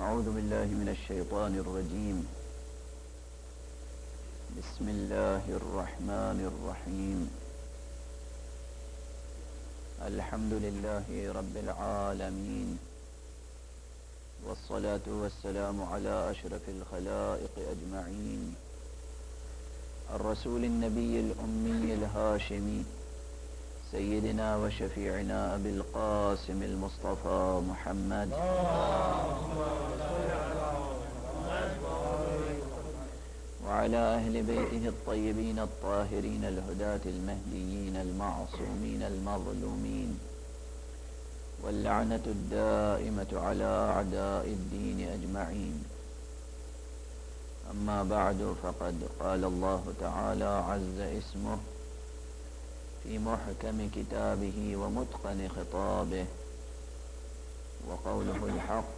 أعوذ بالله من الشيطان الرجيم. بسم الله الرحمن الرحيم. الحمد لله رب العالمين، والصلاة والسلام على أشرف الخلائق أجمعين، الرسول النبي الأمي الهاشمي، سيدنا وشفيعنا أبي القاسم المصطفى محمد وعلى أهل بيته الطيبين الطاهرين الهداة المهديين المعصومين المظلومين، واللعنة الدائمة على أعداء الدين أجمعين. أما بعد، فقد قال الله تعالى عز اسمه في محكم كتابه ومتقن خطابه، وقوله الحق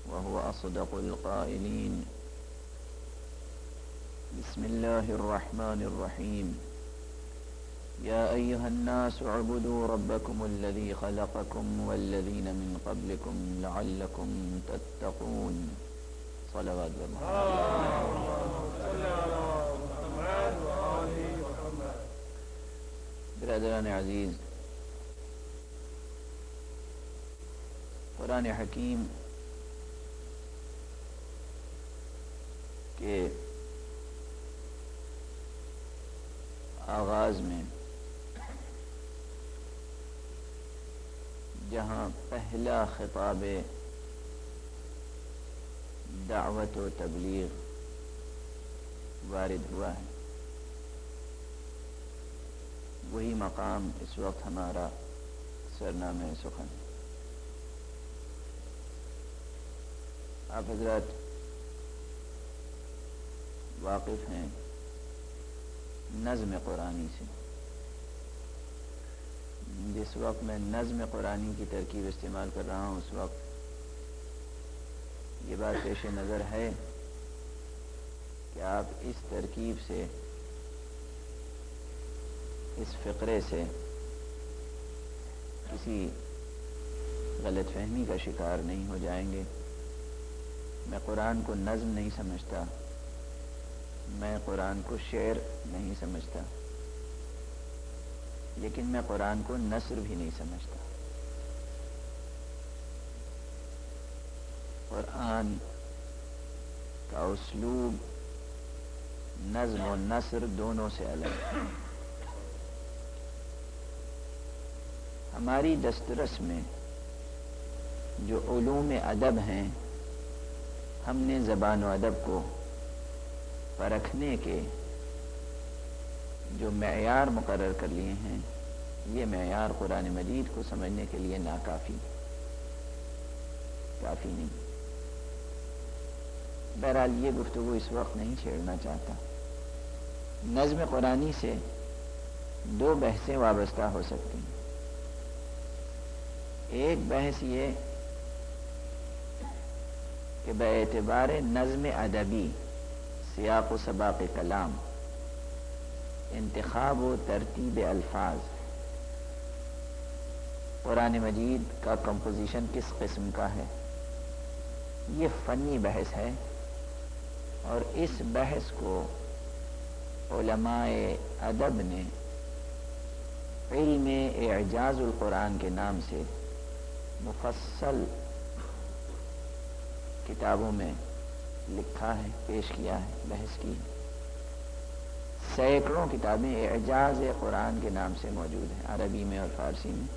وهو أصدق القائلين. بسم الله الرحمن الرحيم. يا أيها الناس اعبدوا ربكم الذي خلقكم والذين من قبلكم لعلكم تتقون. صلوات اللہ. برادران عزیز، قرآن حکیم کے آغاز میں جہاں پہلا خطاب دعوت و تبلیغ وارد ہوا ہے، وہی مقام اس وقت ہمارا سرنامہ سخن ہے. آپ حضرات واقف ہیں نظم قرآنی سے. جس وقت میں نظم قرآنی کی ترکیب استعمال کر رہا ہوں، اس وقت یہ بات پیش نظر ہے کہ آپ اس ترکیب سے، اس فقرے سے کسی غلط فہمی کا شکار نہیں ہو جائیں گے. میں قرآن کو نظم نہیں سمجھتا، میں قرآن کو شعر نہیں سمجھتا، لیکن میں قرآن کو نثر بھی نہیں سمجھتا. قرآن کا اسلوب نظم و نثر دونوں سے الگ ہے. ہماری دسترس میں جو علوم ادب ہیں، ہم نے زبان و ادب کو پرکھنے کے جو معیار مقرر کر لیے ہیں، یہ معیار قرآن مجید کو سمجھنے کے لیے ناکافی، کافی نہیں. بہرحال یہ گفتگو اس وقت نہیں چھیڑنا چاہتا. نظم قرآنی سے دو بحثیں وابستہ ہو سکتی ہیں. ایک بحث یہ کہ باعتبار نظم ادبی، سیاق و سباق کلام، انتخاب و ترتیب الفاظ، قرآن مجید کا کمپوزیشن کس قسم کا ہے، یہ فنی بحث ہے. اور اس بحث کو علماء ادب نے علم اعجاز القرآن کے نام سے مفصل کتابوں میں لکھا ہے، پیش کیا ہے، بحث کی ہے. سینکڑوں کتابیں اعجاز قرآن کے نام سے موجود ہیں، عربی میں اور فارسی میں،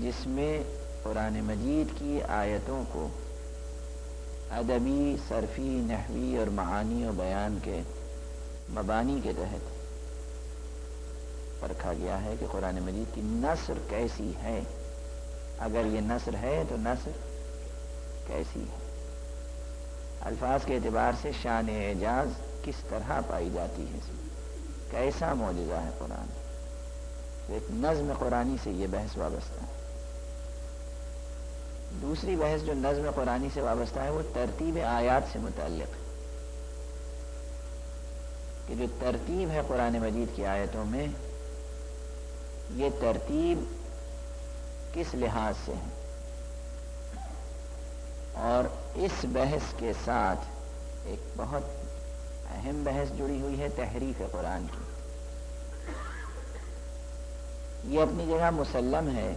جس میں قرآن مجید کی آیتوں کو ادبی، صرفی، نحوی اور معانی و بیان کے مبانی کے تحت پرکھا گیا ہے کہ قرآن مجید کی نثر کیسی ہے. اگر یہ نثر ہے تو نثر کیسی ہے، الفاظ کے اعتبار سے شان اعجاز کس طرح پائی جاتی ہے، کیسا معجزہ ہے قرآن. ایک نظم قرآنی سے یہ بحث وابستہ ہے. دوسری بحث جو نظم قرآنی سے وابستہ ہے، وہ ترتیب آیات سے متعلق ہے کہ جو ترتیب ہے قرآن مجید کی آیتوں میں، یہ ترتیب کس لحاظ سے ہے. اور اس بحث کے ساتھ ایک بہت اہم بحث جڑی ہوئی ہے تحریف قرآن کی. یہ اپنی جگہ مسلم ہے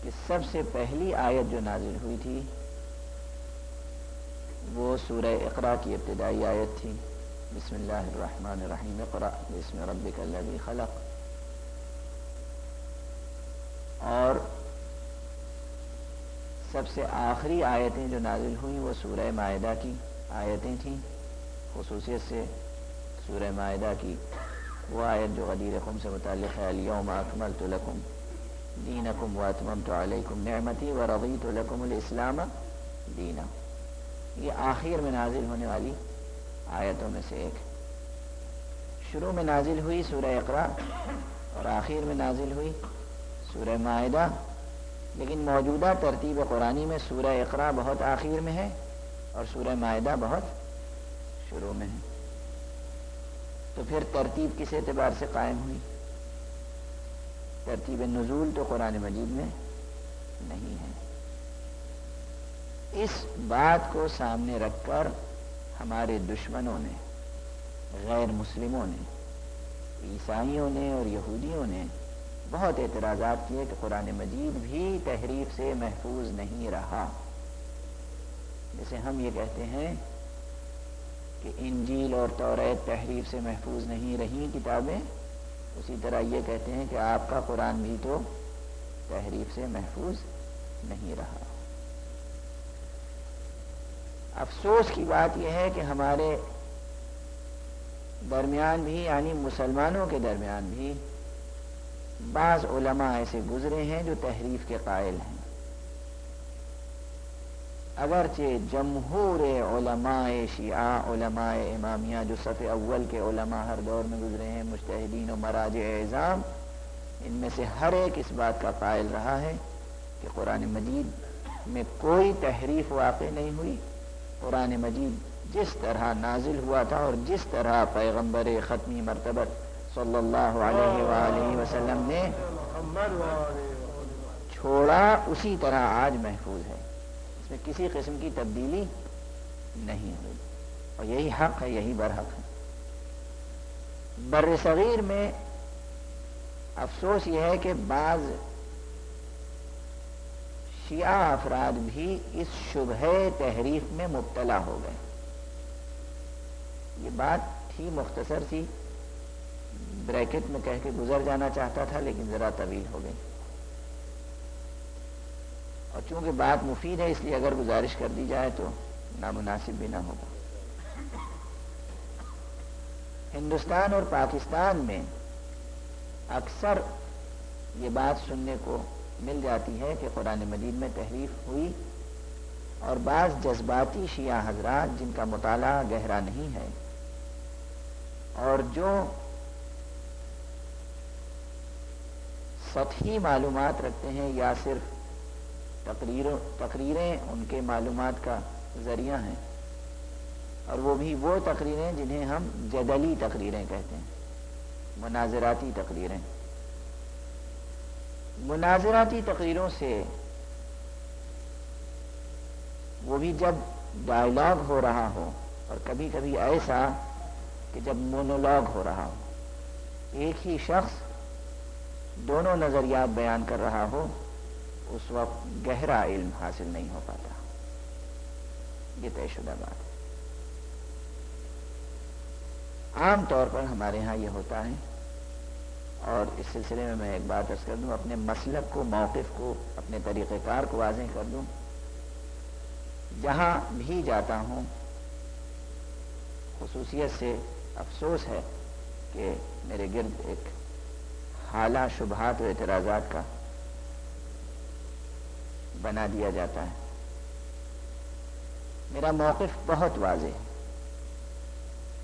کہ سب سے پہلی آیت جو نازل ہوئی تھی وہ سورہ اقرا کی ابتدائی آیت تھی. بسم اللہ الرحمن الرحیم اقرأ بسم ربک الذی خلق. اور سب سے آخری آیتیں جو نازل ہوئیں وہ سورہ مائدہ کی آیتیں تھیں. خصوصیت سے سورہ مائدہ کی وہ آیت جو غدیر خم سے متعلق ہے الیوم اکملت لکم دینکم واتممت علیکم نعمتی ورضیت لکم الاسلام دینا. یہ آخر میں نازل ہونے والی آیتوں میں سے ایک. شروع میں نازل ہوئی سورہ اقرا اور آخر میں نازل ہوئی سورہ مائدہ، لیکن موجودہ ترتیب قرآنی میں سورہ اقرا بہت آخر میں ہے اور سورہ مائدہ بہت شروع میں ہے. تو پھر ترتیب کس اعتبار سے قائم ہوئی؟ ترتیب نزول تو قرآن مجید میں نہیں ہے. اس بات کو سامنے رکھ کر ہمارے دشمنوں نے، غیر مسلموں نے، عیسائیوں نے اور یہودیوں نے بہت اعتراضات کیے کہ قرآن مجید بھی تحریف سے محفوظ نہیں رہا. جیسے ہم یہ کہتے ہیں کہ انجیل اور توریت تحریف سے محفوظ نہیں رہی کتابیں، اسی طرح یہ کہتے ہیں کہ آپ کا قرآن بھی تو تحریف سے محفوظ نہیں رہا. افسوس کی بات یہ ہے کہ ہمارے درمیان بھی، یعنی مسلمانوں کے درمیان بھی، بعض علماء ایسے گزرے ہیں جو تحریف کے قائل ہیں. اگرچہ جمہور علماء شیعہ، علماء امامیہ جو صف اول کے علماء ہر دور میں گزرے ہیں، مجتہدین و مراجع اعظام، ان میں سے ہر ایک اس بات کا قائل رہا ہے کہ قرآن مجید میں کوئی تحریف واقع نہیں ہوئی. قرآن مجید جس طرح نازل ہوا تھا اور جس طرح پیغمبر ختمی مرتبت صلی اللہ علیہ وآلہ وسلم نے چھوڑا اسی طرح آج محفوظ ہے. اس میں کسی قسم کی تبدیلی نہیں ہوئی اور یہی حق ہے، یہی برحق ہے. بر صغیر میں افسوس یہ ہے کہ بعض شیعہ افراد بھی اس شبہ تحریف میں مبتلا ہو گئے. یہ بات تھی مختصر سی، بریکٹ میں کہہ کے گزر جانا چاہتا تھا لیکن ذرا طویل ہو گئی، اور چونکہ بات مفید ہے اس لیے اگر گزارش کر دی جائے تو نامناسب بھی نہ ہوگا. ہندوستان اور پاکستان میں اکثر یہ بات سننے کو مل جاتی ہے کہ قرآن مجید میں تحریف ہوئی، اور بعض جذباتی شیعہ حضرات جن کا مطالعہ گہرا نہیں ہے اور جو سطحی معلومات رکھتے ہیں یا صرف تقریریں ان کے معلومات کا ذریعہ ہیں، اور وہ بھی وہ تقریریں جنہیں ہم جدلی تقریریں کہتے ہیں، مناظراتی تقریریں. مناظراتی تقریروں سے وہ بھی جب ڈائلاگ ہو رہا ہو، اور کبھی کبھی ایسا کہ جب مونولاگ ہو رہا ہو، ایک ہی شخص دونوں نظریات بیان کر رہا ہو، اس وقت گہرا علم حاصل نہیں ہو پاتا. یہ طے شدہ بات ہے. عام طور پر ہمارے ہاں یہ ہوتا ہے، اور اس سلسلے میں ایک بات عرض کر دوں، اپنے مسلک کو، موقف کو، اپنے طریقہ کار کو واضح کر دوں. جہاں بھی جاتا ہوں خصوصیت سے افسوس ہے کہ میرے گرد ایک حالہ شبہات و اعتراضات کا بنا دیا جاتا ہے. میرا موقف بہت واضح ہے،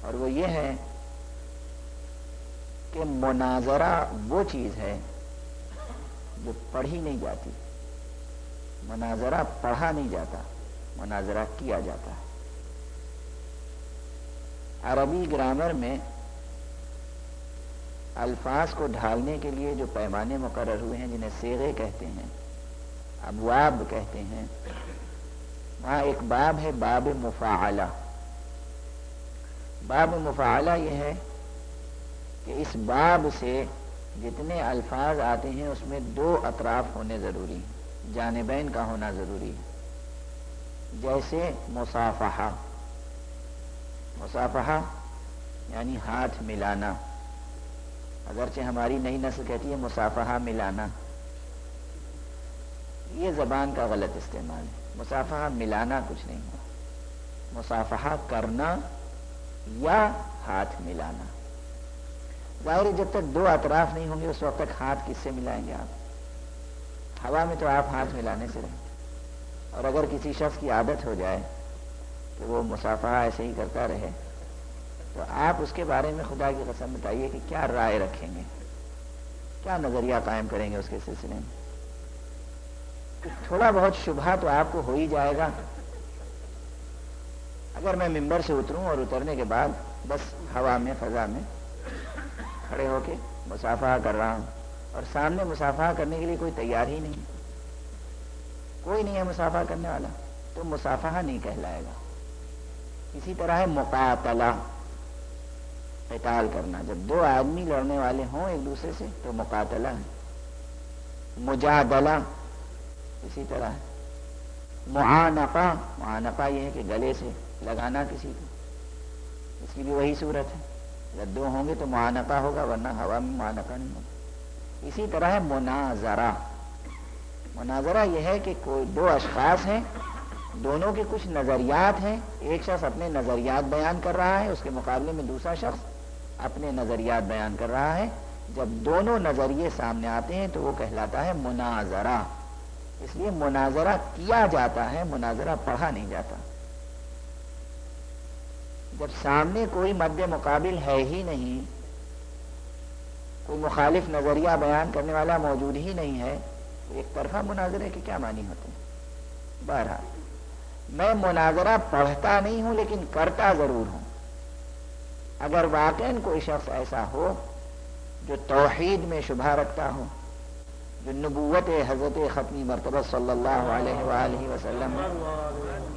اور وہ یہ ہے کہ مناظرہ وہ چیز ہے جو پڑھی نہیں جاتی. مناظرہ پڑھا نہیں جاتا، مناظرہ کیا جاتا ہے. عربی گرامر میں الفاظ کو ڈھالنے کے لیے جو پیمانے مقرر ہوئے ہیں جنہیں صیغے کہتے ہیں، ابواب کہتے ہیں، وہاں ایک باب ہے باب مفاعلہ. باب مفاعلہ یہ ہے کہ اس باب سے جتنے الفاظ آتے ہیں اس میں دو اطراف ہونے ضروری ہیں، جانبین کا ہونا ضروری ہے. جیسے مصافحہ، مصافحہ یعنی ہاتھ ملانا، اگرچہ ہماری نئی نسل کہتی ہے مصافحہ ملانا، یہ زبان کا غلط استعمال ہے. مصافحہ ملانا کچھ نہیں ہے، مصافحہ کرنا یا ہاتھ ملانا. ظاہر ہے جب تک دو اطراف نہیں ہوں گے اس وقت تک ہاتھ کس سے ملائیں گے آپ؟ ہوا میں تو آپ ہاتھ ملانے سے رہیں. اور اگر کسی شخص کی عادت ہو جائے کہ وہ مصافحہ ایسے ہی کرتا رہے تو آپ اس کے بارے میں خدا کی قسم بتائیے کہ کیا رائے رکھیں گے، کیا نظریہ قائم کریں گے اس کے سلسلے میں؟ تھوڑا بہت شبہ تو آپ کو ہو ہی جائے گا. اگر میں ممبر سے اتروں اور اترنے کے بعد بس ہوا میں فضا میں کھڑے ہو کے مصافحہ کر رہا ہوں اور سامنے مصافحہ کرنے کے لیے کوئی تیار ہی نہیں، کوئی نہیں ہے مصافحہ کرنے والا، تو مصافحہ نہیں کہلائے گا. اسی طرح ہے مقاتلہ، قتال کرنا. جب دو آدمی لڑنے والے ہوں ایک دوسرے سے تو مقاتلہ ہے. مجادلہ اسی طرح ہے. معانقہ، معانقہ یہ ہے کہ گلے سے لگانا کسی کو، اس کی بھی وہی صورت ہے. جب دو ہوں گے تو معانقہ ہوگا ورنہ ہوا میں معانقہ نہیں ہوگا. اسی طرح ہے مناظرہ. مناظرہ یہ ہے کہ کوئی دو اشخاص ہیں، دونوں کے کچھ نظریات ہیں، ایک شخص اپنے نظریات بیان کر رہا ہے، اس کے مقابلے میں دوسرا شخص اپنے نظریات بیان کر رہا ہے. جب دونوں نظریے سامنے آتے ہیں تو وہ کہلاتا ہے مناظرہ. اس لیے مناظرہ کیا جاتا ہے، مناظرہ پڑھا نہیں جاتا. جب سامنے کوئی مد مقابل ہے ہی نہیں، کوئی مخالف نظریہ بیان کرنے والا موجود ہی نہیں ہے، تو ایک طرفہ مناظرے کے کیا معنی ہوتے ہیں؟ بہرحال میں مناظرہ پڑھتا نہیں ہوں لیکن کرتا ضرور ہوں. اگر واقعاً کوئی شخص ایسا ہو جو توحید میں شبہ رکھتا ہو، جو نبوت حضرت ختمی مرتبہ صلی اللہ علیہ وآلہ وسلم میں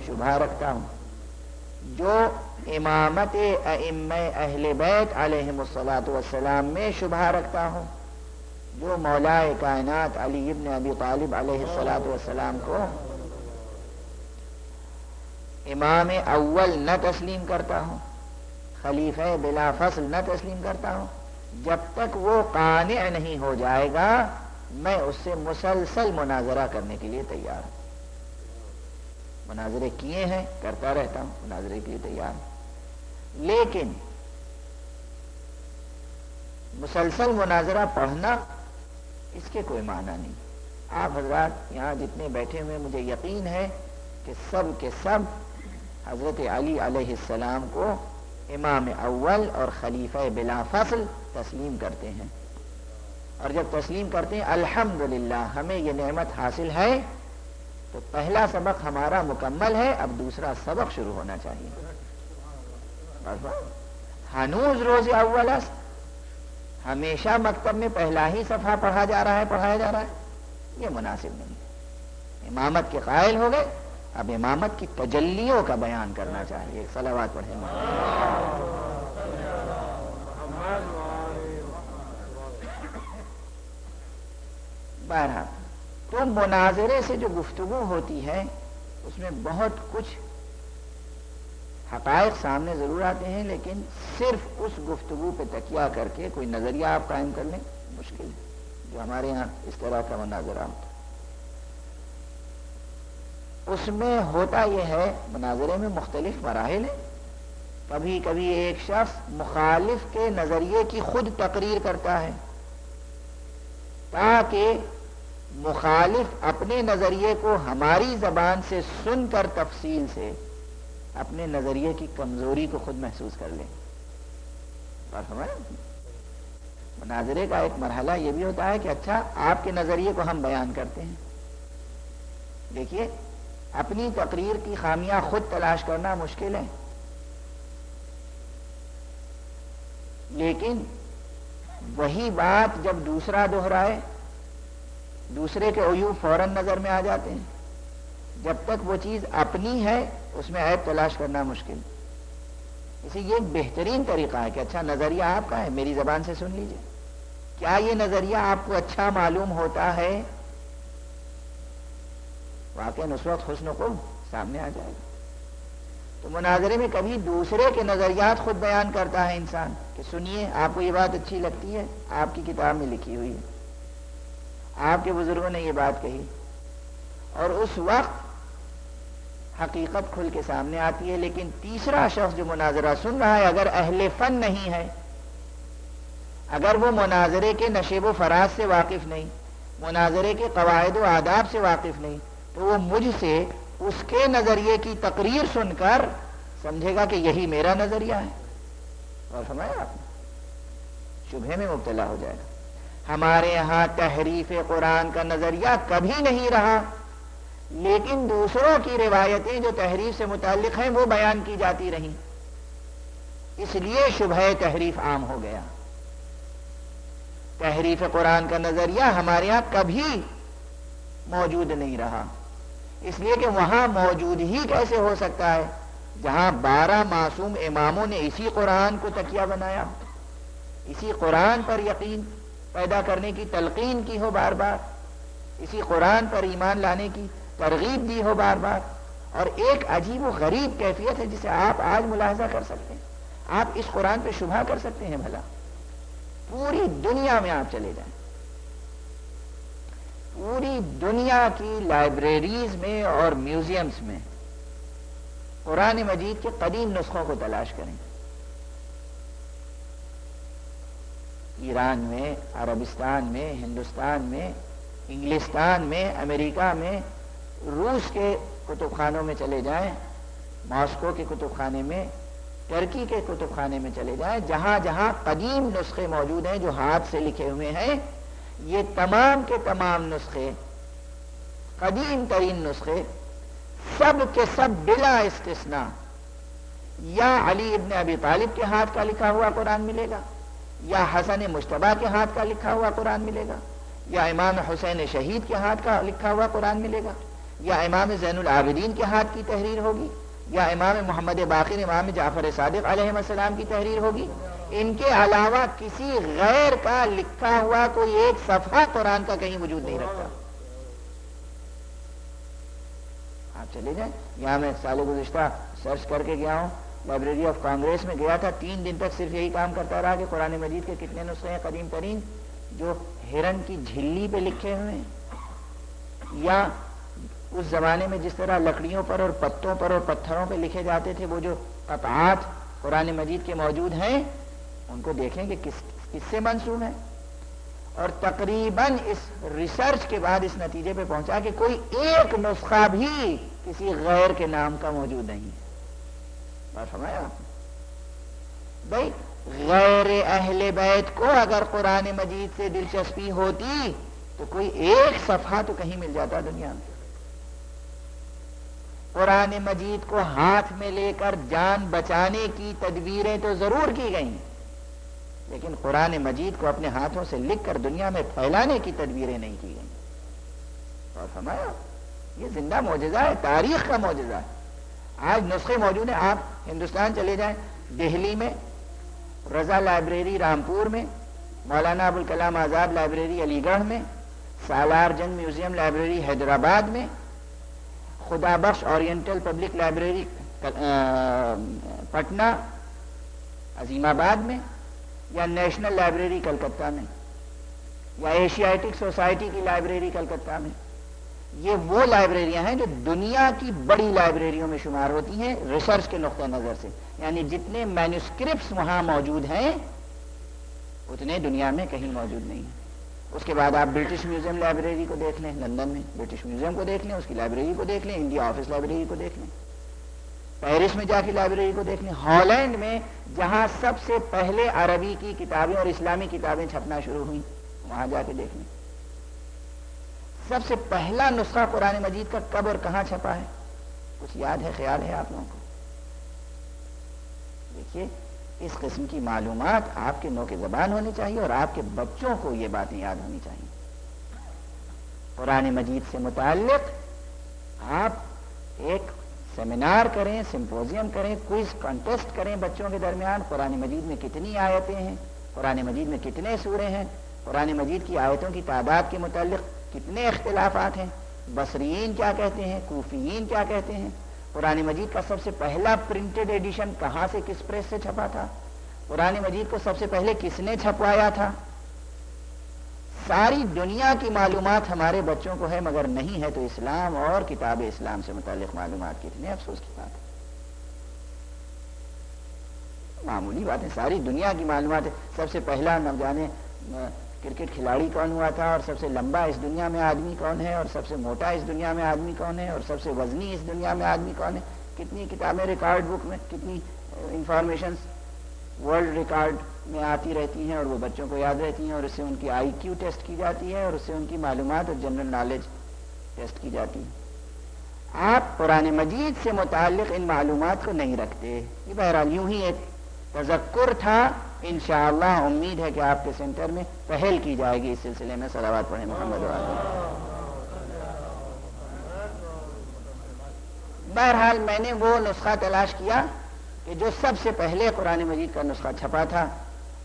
شبہ رکھتا ہوں، جو امامت ائمہ اہل بیت علیہم الصلاۃ والسلام میں شبہ رکھتا ہوں، جو مولائے کائنات علی ابن ابی طالب علیہ الصلاۃ والسلام کو امام اول نہ تسلیم کرتا ہوں، خلیفہ بلا فصل نہ تسلیم کرتا ہوں، جب تک وہ قانع نہیں ہو جائے گا میں اس سے مسلسل مناظرہ کرنے کے لیے تیار ہوں. مناظرے کیے ہیں، کرتا رہتا ہوں، مناظرے کے لیے تیار ہوں. لیکن مسلسل مناظرہ پڑھنا اس کے کوئی معنی نہیں. آپ حضرات یہاں جتنے بیٹھے ہوئے مجھے یقین ہے کہ سب کے سب حضرت علی علیہ السلام کو امام اول اور خلیفہ بلا فصل تسلیم کرتے ہیں. اور جب تسلیم کرتے ہیں الحمدللہ ہمیں یہ نعمت حاصل ہے تو پہلا سبق ہمارا مکمل ہے، اب دوسرا سبق شروع ہونا چاہیے. ہنوز روز اول است، ہمیشہ مکتب میں پہلا ہی صفحہ پڑھایا جا رہا ہے، یہ مناسب نہیں. امامت کے قائل ہو گئے، اب امامت کی تجلیوں کا بیان کرنا چاہیے. صلوات پڑھیں. بہرحال تو مناظرے سے جو گفتگو ہوتی ہے اس میں بہت کچھ حقائق سامنے ضرور آتے ہیں، لیکن صرف اس گفتگو پہ تکیہ کر کے کوئی نظریہ آپ قائم کر لیں مشکل ہے. جو ہمارے ہاں اس طرح کا مناظرہ ہوتا اس میں ہوتا یہ ہے، مناظرے میں مختلف مراحل ہیں. کبھی کبھی ایک شخص مخالف کے نظریے کی خود تقریر کرتا ہے تاکہ مخالف اپنے نظریے کو ہماری زبان سے سن کر تفصیل سے اپنے نظریے کی کمزوری کو خود محسوس کر لیں. بات سمجھ؟ مناظرے کا ایک مرحلہ یہ بھی ہوتا ہے کہ اچھا آپ کے نظریے کو ہم بیان کرتے ہیں. دیکھیے اپنی تقریر کی خامیاں خود تلاش کرنا مشکل ہے، لیکن وہی بات جب دوسرا دہرائے دوسرے کے عیوب فوراً نظر میں آ جاتے ہیں. جب تک وہ چیز اپنی ہے اس میں عیب تلاش کرنا مشکل. اسی یہ ایک بہترین طریقہ ہے کہ اچھا نظریہ آپ کا ہے, میری زبان سے سن لیجئے. کیا یہ نظریہ آپ کو اچھا معلوم ہوتا ہے؟ واقعاً اس وقت حسن و قبح سامنے آ جائے گا. تو مناظرے میں کبھی دوسرے کے نظریات خود بیان کرتا ہے انسان کہ سنیے, آپ کو یہ بات اچھی لگتی ہے, آپ کی کتاب میں لکھی ہوئی ہے, آپ کے بزرگوں نے یہ بات کہی, اور اس وقت حقیقت کھل کے سامنے آتی ہے. لیکن تیسرا شخص جو مناظرہ سن رہا ہے اگر اہل فن نہیں ہے, اگر وہ مناظرے کے نشیب و فراز سے واقف نہیں, مناظرے کے قواعد و آداب سے واقف نہیں, تو وہ مجھ سے اس کے نظریے کی تقریر سن کر سمجھے گا کہ یہی میرا نظریہ ہے. اور فرمایا آپ نے, شبہے میں مبتلا ہو جائے گا. ہمارے یہاں تحریف قرآن کا نظریہ کبھی نہیں رہا, لیکن دوسروں کی روایتیں جو تحریف سے متعلق ہیں وہ بیان کی جاتی رہیں, اس لیے شبہ تحریف عام ہو گیا. تحریف قرآن کا نظریہ ہمارے یہاں کبھی موجود نہیں رہا, اس لیے کہ وہاں موجود ہی کیسے ہو سکتا ہے جہاں 12 معصوم اماموں نے اسی قرآن کو تکیہ بنایا, اسی قرآن پر یقین پیدا کرنے کی تلقین کی ہو بار بار, اسی قرآن پر ایمان لانے کی ترغیب دی ہو بار بار. اور ایک عجیب و غریب کیفیت ہے جسے آپ آج ملاحظہ کر سکتے ہیں. آپ اس قرآن پہ شبہ کر سکتے ہیں بھلا, پوری دنیا میں آپ چلے جائیں, پوری دنیا کی لائبریریز میں اور میوزیمز میں قرآن مجید کے قدیم نسخوں کو تلاش کریں. ایران میں, عربستان میں, ہندوستان میں, انگلستان میں, امریکہ میں, روس کے کتب خانوں میں چلے جائیں, ماسکو کے کتب خانے میں, ترکی کے کتب خانے میں چلے جائیں, جہاں جہاں قدیم نسخے موجود ہیں جو ہاتھ سے لکھے ہوئے ہیں, یہ تمام کے تمام نسخے, قدیم ترین نسخے, سب کے سب بلا استثناء یا علی ابن ابی طالب کے ہاتھ کا لکھا ہوا قرآن ملے گا, یا حسن مجتبیٰ کے ہاتھ کا لکھا ہوا قرآن ملے گا, یا امام حسین شہید کے ہاتھ کا لکھا ہوا قرآن ملے گا, یا امام زین العابدین کے ہاتھ کی تحریر ہوگی, یا امام محمد باقر, امام جعفر صادق علیہ السلام کی تحریر ہوگی. ان کے علاوہ کسی غیر کا لکھا ہوا کوئی ایک صفحہ قرآن کا کہیں وجود نہیں رکھتا. آپ چلے جائیں, یہاں میں سال گزشتہ سرچ کر کے گیا ہوں, لائبریری آف کانگریس میں گیا تھا, 3 دن تک صرف یہی کام کرتا رہا کہ قرآن مجید کے کتنے نسخے ہیں قدیم ترین جو ہرن کی جھلی پہ لکھے ہوئے ہیں, یا اس زمانے میں جس طرح لکڑیوں پر اور پتوں پر اور پتھروں پہ لکھے جاتے تھے وہ جو قطعات قرآن مجید کے موجود ہیں, ان کو دیکھیں کہ کس سے منسوب ہیں. اور تقریباً اس ریسرچ کے بعد اس نتیجے پہ پہنچا کہ کوئی ایک نسخہ بھی کسی غیر کے نام کا موجود نہیں ہے. بات فرمایا آپ نے, بھائی غیر اہل بیت کو اگر قرآن مجید سے دلچسپی ہوتی تو کوئی ایک صفحہ تو کہیں مل جاتا دنیا میں. قرآن مجید کو ہاتھ میں لے کر جان بچانے کی تدبیریں تو ضرور کی گئیں, لیکن قرآن مجید کو اپنے ہاتھوں سے لکھ کر دنیا میں پھیلانے کی تدبیریں نہیں کی گئیں. اور فرمایا یہ زندہ معجزہ ہے, تاریخ کا معجزہ ہے. آج نسخے موجود ہیں, آپ ہندوستان چلے جائیں, دہلی میں رضا لائبریری رامپور میں, مولانا ابوالکلام آزاد لائبریری علی گڑھ میں, سالار جنگ میوزیم لائبریری حیدرآباد میں, خدا بخش اورینٹل پبلک لائبریری پٹنہ عظیم آباد میں, یا نیشنل لائبریری کلکتہ میں, یا ایشیاٹک سوسائٹی کی لائبریری کلکتہ میں. یہ وہ لائبریریاں ہیں جو دنیا کی بڑی لائبریریوں میں شمار ہوتی ہیں ریسرچ کے نقطہ نظر سے, یعنی جتنے مینوسکرپٹس وہاں موجود ہیں اتنے دنیا میں کہیں موجود نہیں ہیں. اس کے بعد آپ برٹش میوزیم لائبریری کو دیکھ لیں, لندن میں برٹش میوزیم کو دیکھ لیں, اس کی لائبریری کو دیکھ لیں, انڈیا آفس لائبریری کو دیکھ لیں, پیرس میں جا کے لائبریری کو دیکھ لیں, ہالینڈ میں جہاں سب سے پہلے عربی کی کتابیں اور اسلامی کتابیں چھپنا شروع ہوئیں وہاں جا کے دیکھ لیں. سب سے پہلا نسخہ قرآن مجید کا کب اور کہاں چھپا ہے, کچھ یاد ہے, خیال ہے آپ لوگوں کو؟ دیکھیے, اس قسم کی معلومات آپ کے نوک زبان ہونی چاہیے اور آپ کے بچوں کو یہ باتیں یاد ہونی چاہیے. قرآن مجید سے متعلق آپ ایک سیمینار کریں، سمپوزیم کریں، کوئز کانٹیسٹ کریں بچوں کے درمیان. قرآن مجید میں کتنی آیتیں ہیں، قرآن مجید میں کتنے سورے ہیں، قرآن مجید کی آیتوں کی تعداد کے متعلق کتنے اختلافات ہیں، بصریین کیا کہتے ہیں، کوفیین کیا کہتے ہیں، قرآن مجید کا سب سے پہلا پرنٹڈ ایڈیشن کہاں سے، کس پریس سے چھپا تھا، قرآن مجید کو سب سے پہلے کس نے چھپوایا تھا. ساری دنیا کی معلومات ہمارے بچوں کو ہے، مگر نہیں ہے تو اسلام اور کتاب اسلام سے متعلق معلومات. کتنے افسوس کی بات ہے. معمولی بات ہے، ساری دنیا کی معلومات ہے. سب سے پہلا نہ جانے کرکٹ کھلاڑی کون ہوا تھا، اور سب سے لمبا اس دنیا میں آدمی کون ہے، اور سب سے موٹا اس دنیا میں آدمی کون ہے، اور سب سے وزنی اس دنیا میں آدمی کون ہے. کتنی کتابیں ریکارڈ بک میں کتنی انفارمیشنز ورلڈ ریکارڈ میں آتی رہتی ہیں، اور وہ بچوں کو یاد رہتی ہیں، اور اس سے ان کی آئی کیو ٹیسٹ کی جاتی ہے، اور اس سے ان کی معلومات اور جنرل نالج ٹیسٹ کی جاتی ہے. آپ قرآن مجید سے متعلق ان معلومات کو نہیں رکھتے. یہ بہرحال یوں ہی ایک تذکر تھا. انشاءاللہ امید ہے کہ آپ کے سینٹر میں پہل کی جائے گی اس سلسلے میں. صلوات پڑھیں محمد وعلیہ. بہرحال میں نے وہ نسخہ تلاش کیا کہ جو سب سے پہلے قرآن مجید کا نسخہ چھپا تھا،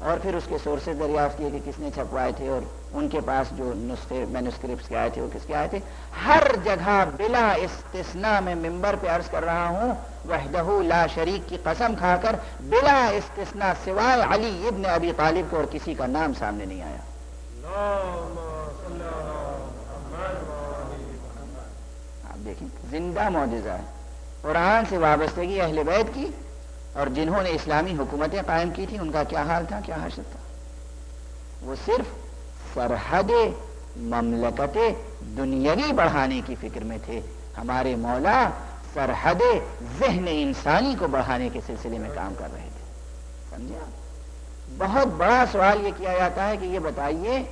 اور پھر اس کے سورسز دریافت کیے کہ کس نے چھپوائے تھے، اور ان کے پاس جو نسخے مینوسکرپٹس کے آئے تھے وہ کس کے آئے تھے. ہر جگہ بلا استثناء میں ممبر پہ عرض کر رہا ہوں، وحدہ لا شریک کی قسم کھا کر بلا استثناء سوائے علی ابن ابی طالب کو اور کسی کا نام سامنے نہیں آیا. آپ دیکھیں زندہ معجزہ ہے. قرآن سے وابستگی اہل بیت کی، اور جنہوں نے اسلامی حکومتیں قائم کی تھیں ان کا کیا حال تھا، کیا حشر تھا. وہ صرف سرحد مملکت دنیاوی بڑھانے کی فکر میں تھے. ہمارے مولا سرحد ذہن انسانی کو بڑھانے کے سلسلے میں کام کر رہے تھے. سمجھا؟ بہت بڑا سوال یہ کیا جاتا ہے کہ یہ بتائیے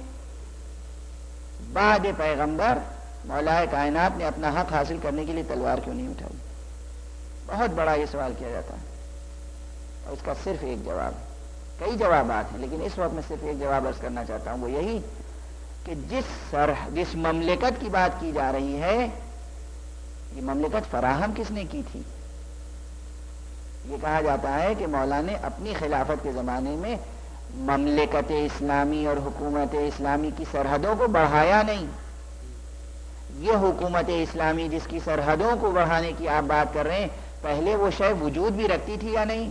بعد پیغمبر مولا کائنات نے اپنا حق حاصل کرنے کے لیے تلوار کیوں نہیں اٹھائی. بہت بڑا یہ سوال کیا جاتا ہے، اور اس کا صرف ایک جواب ہے. کئی جوابات ہیں لیکن اس وقت میں صرف ایک جواب عرض کرنا چاہتا ہوں، وہ یہی کہ جس مملکت کی بات کی جا رہی ہے، یہ مملکت فراہم کس نے کی تھی. یہ کہا جاتا ہے کہ مولا نے اپنی خلافت کے زمانے میں مملکت اسلامی اور حکومت اسلامی کی سرحدوں کو بڑھایا نہیں. یہ حکومت اسلامی جس کی سرحدوں کو بڑھانے کی آپ بات کر رہے ہیں، پہلے وہ شے وجود بھی رکھتی تھی یا نہیں؟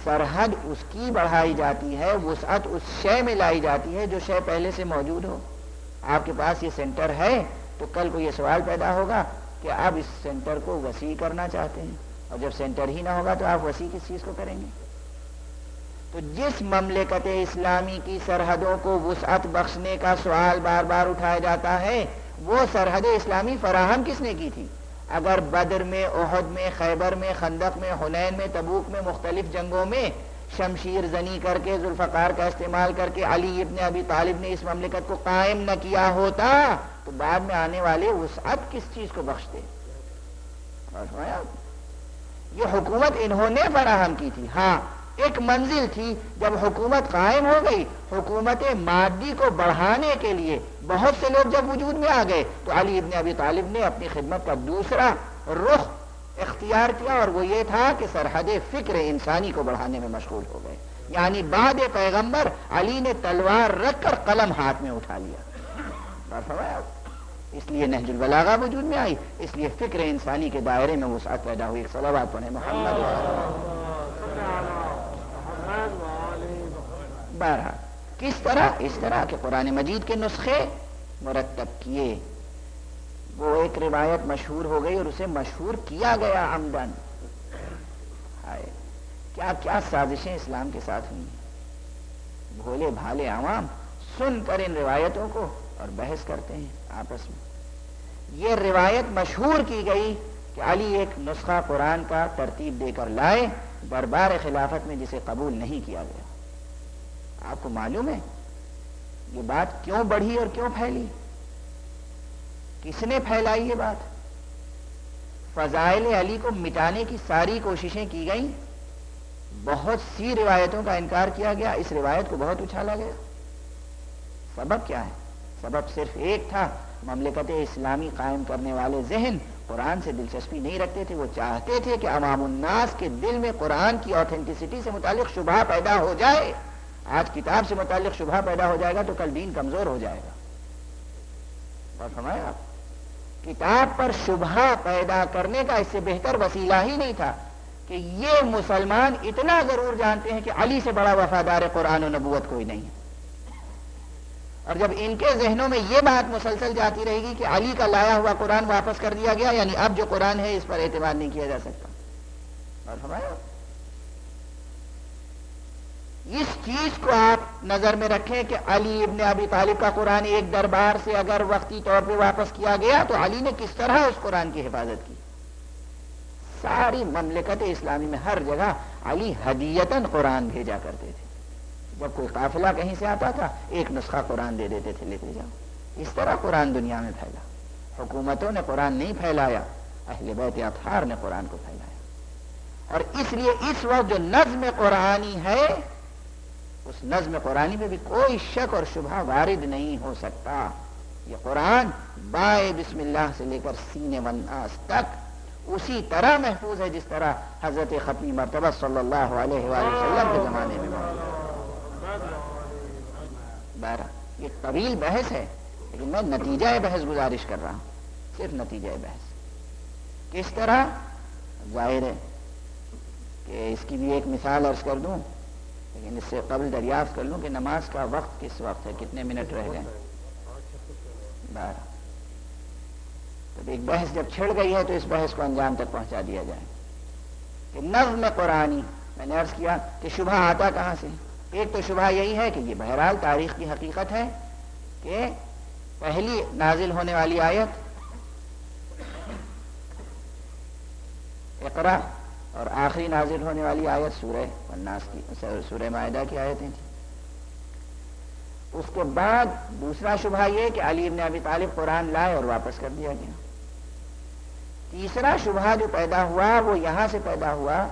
سرحد اس کی بڑھائی جاتی ہے، وسعت اس شے میں لائی جاتی ہے جو شے پہلے سے موجود ہو. آپ کے پاس یہ سینٹر ہے تو کل کو یہ سوال پیدا ہوگا کہ آپ اس سینٹر کو وسیع کرنا چاہتے ہیں، اور جب سینٹر ہی نہ ہوگا تو آپ وسیع کس چیز کو کریں گے. تو جس مملکت اسلامی کی سرحدوں کو وسعت بخشنے کا سوال بار بار اٹھایا جاتا ہے، وہ سرحد اسلامی فراہم کس نے کی تھی؟ اگر بدر میں، احد میں، خیبر میں، خندق میں، حنین میں، تبوک میں، مختلف جنگوں میں شمشیر زنی کر کے، ذوالفقار کا استعمال کر کے علی ابن ابی طالب نے اس مملکت کو قائم نہ کیا ہوتا تو بعد میں آنے والے وسعت کس چیز کو بخشتے؟ یہ حکومت انہوں نے فراہم کی تھی. ہاں ایک منزل تھی، جب حکومت قائم ہو گئی، حکومت مادی کو بڑھانے کے لیے بہت سے لوگ جب وجود میں آ گئے تو علی ابن ابی طالب نے اپنی خدمت کا دوسرا رخ اختیار کیا، اور وہ یہ تھا کہ سرحد فکر انسانی کو بڑھانے میں مشغول ہو گئے. یعنی بعد پیغمبر علی نے تلوار رکھ کر قلم ہاتھ میں اٹھا لیا. اس لیے نہج البلاغہ وجود میں آئی، اس لیے فکر انسانی کے دائرے میں وسعت پیدا ہوئی. صلوات پڑھیں محمد. بہرحال کس طرح؟ اس طرح کہ قرآن مجید کے نسخے مرتب کیے. وہ ایک روایت مشہور ہو گئی اور اسے مشہور کیا گیا عمدن. کیا کیا سازشیں اسلام کے ساتھ ہوئی. بھولے بھالے عوام سن کر ان روایتوں کو اور بحث کرتے ہیں آپس میں. یہ روایت مشہور کی گئی کہ علی ایک نسخہ قرآن کا ترتیب دے کر لائے دربار خلافت میں، جسے قبول نہیں کیا گیا. آپ کو معلوم ہے یہ بات کیوں بڑھی اور کیوں پھیلی؟ کس نے پھیلائی یہ بات؟ فضائل علی کو مٹانے کی ساری کوششیں کی گئیں، بہت سی روایتوں کا انکار کیا گیا، اس روایت کو بہت اچھالا گیا. سبب کیا ہے؟ سبب صرف ایک تھا، مملکت اسلامی قائم کرنے والے ذہن قرآن سے دلچسپی نہیں رکھتے تھے. وہ چاہتے تھے کہ عوام الناس کے دل میں قرآن کی اوتھینٹسٹی سے متعلق شبہ پیدا ہو جائے. آج کتاب سے متعلق شبہ پیدا ہو جائے گا تو کل دین کمزور ہو جائے گا. اور فرمایا آپ کتاب پر شبہ پیدا کرنے کا اس سے بہتر وسیلہ ہی نہیں تھا کہ یہ مسلمان اتنا ضرور جانتے ہیں کہ علی سے بڑا وفادار قرآن و نبوت کوئی نہیں ہے. اور جب ان کے ذہنوں میں یہ بات مسلسل جاتی رہے گی کہ علی کا لایا ہوا قرآن واپس کر دیا گیا، یعنی اب جو قرآن ہے اس پر اعتماد نہیں کیا جا سکتا. اور فرمایا اس چیز کو آپ نظر میں رکھیں کہ علی ابن ابی طالب کا قرآن ایک دربار سے اگر وقتی طور پہ واپس کیا گیا تو علی نے کس طرح اس قرآن کی حفاظت کی. ساری مملکت اسلامی میں ہر جگہ علی ہدیتاً قرآن بھیجا کرتے تھے. جب کوئی قافلہ کہیں سے آتا تھا ایک نسخہ قرآن دے دیتے تھے، لیتے جاؤ. اس طرح قرآن دنیا میں پھیلا. حکومتوں نے قرآن نہیں پھیلایا، اہل بیت اطہار نے قرآن کو پھیلایا. اور اس لیے اس وقت جو نظم قرآنی ہے اس نظم قرآنی میں بھی کوئی شک اور شبہ وارد نہیں ہو سکتا. یہ قرآن بائے بسم اللہ سے لے کر سینے والناس تک اسی طرح محفوظ ہے جس طرح حضرت ختمی مرتبہ صلی اللہ علیہ وآلہ وسلم کے زمانے میں موجود ہے. یہ طویل بحث ہے لیکن میں نتیجہ بحث گزارش کر رہا ہوں، صرف نتیجہ بحث. کس طرح؟ ظاہر ہے کہ اس کی بھی ایک مثال عرض کر دوں، لیکن اس سے قبل دریافت کر لوں کہ نماز کا وقت کس وقت ہے، کتنے منٹ رہ گئے؟ 12. تو ایک بحث جب چھڑ گئی ہے تو اس بحث کو انجام تک پہنچا دیا جائے کہ نظم قرآنی. میں نے عرض کیا کہ شبہ آتا کہاں سے؟ ایک تو شبہ یہی ہے کہ یہ بہرحال تاریخ کی حقیقت ہے کہ پہلی نازل ہونے والی آیت اقرا اور آخری نازل ہونے والی آیت سورہ الناس کی، سورہ مائدہ کی آیتیں تھیں. اس کے بعد دوسرا شبہ یہ کہ علی ابن ابی طالب قرآن لائے اور واپس کر دیا گیا. تیسرا شبہ جو پیدا ہوا وہ یہاں سے پیدا ہوا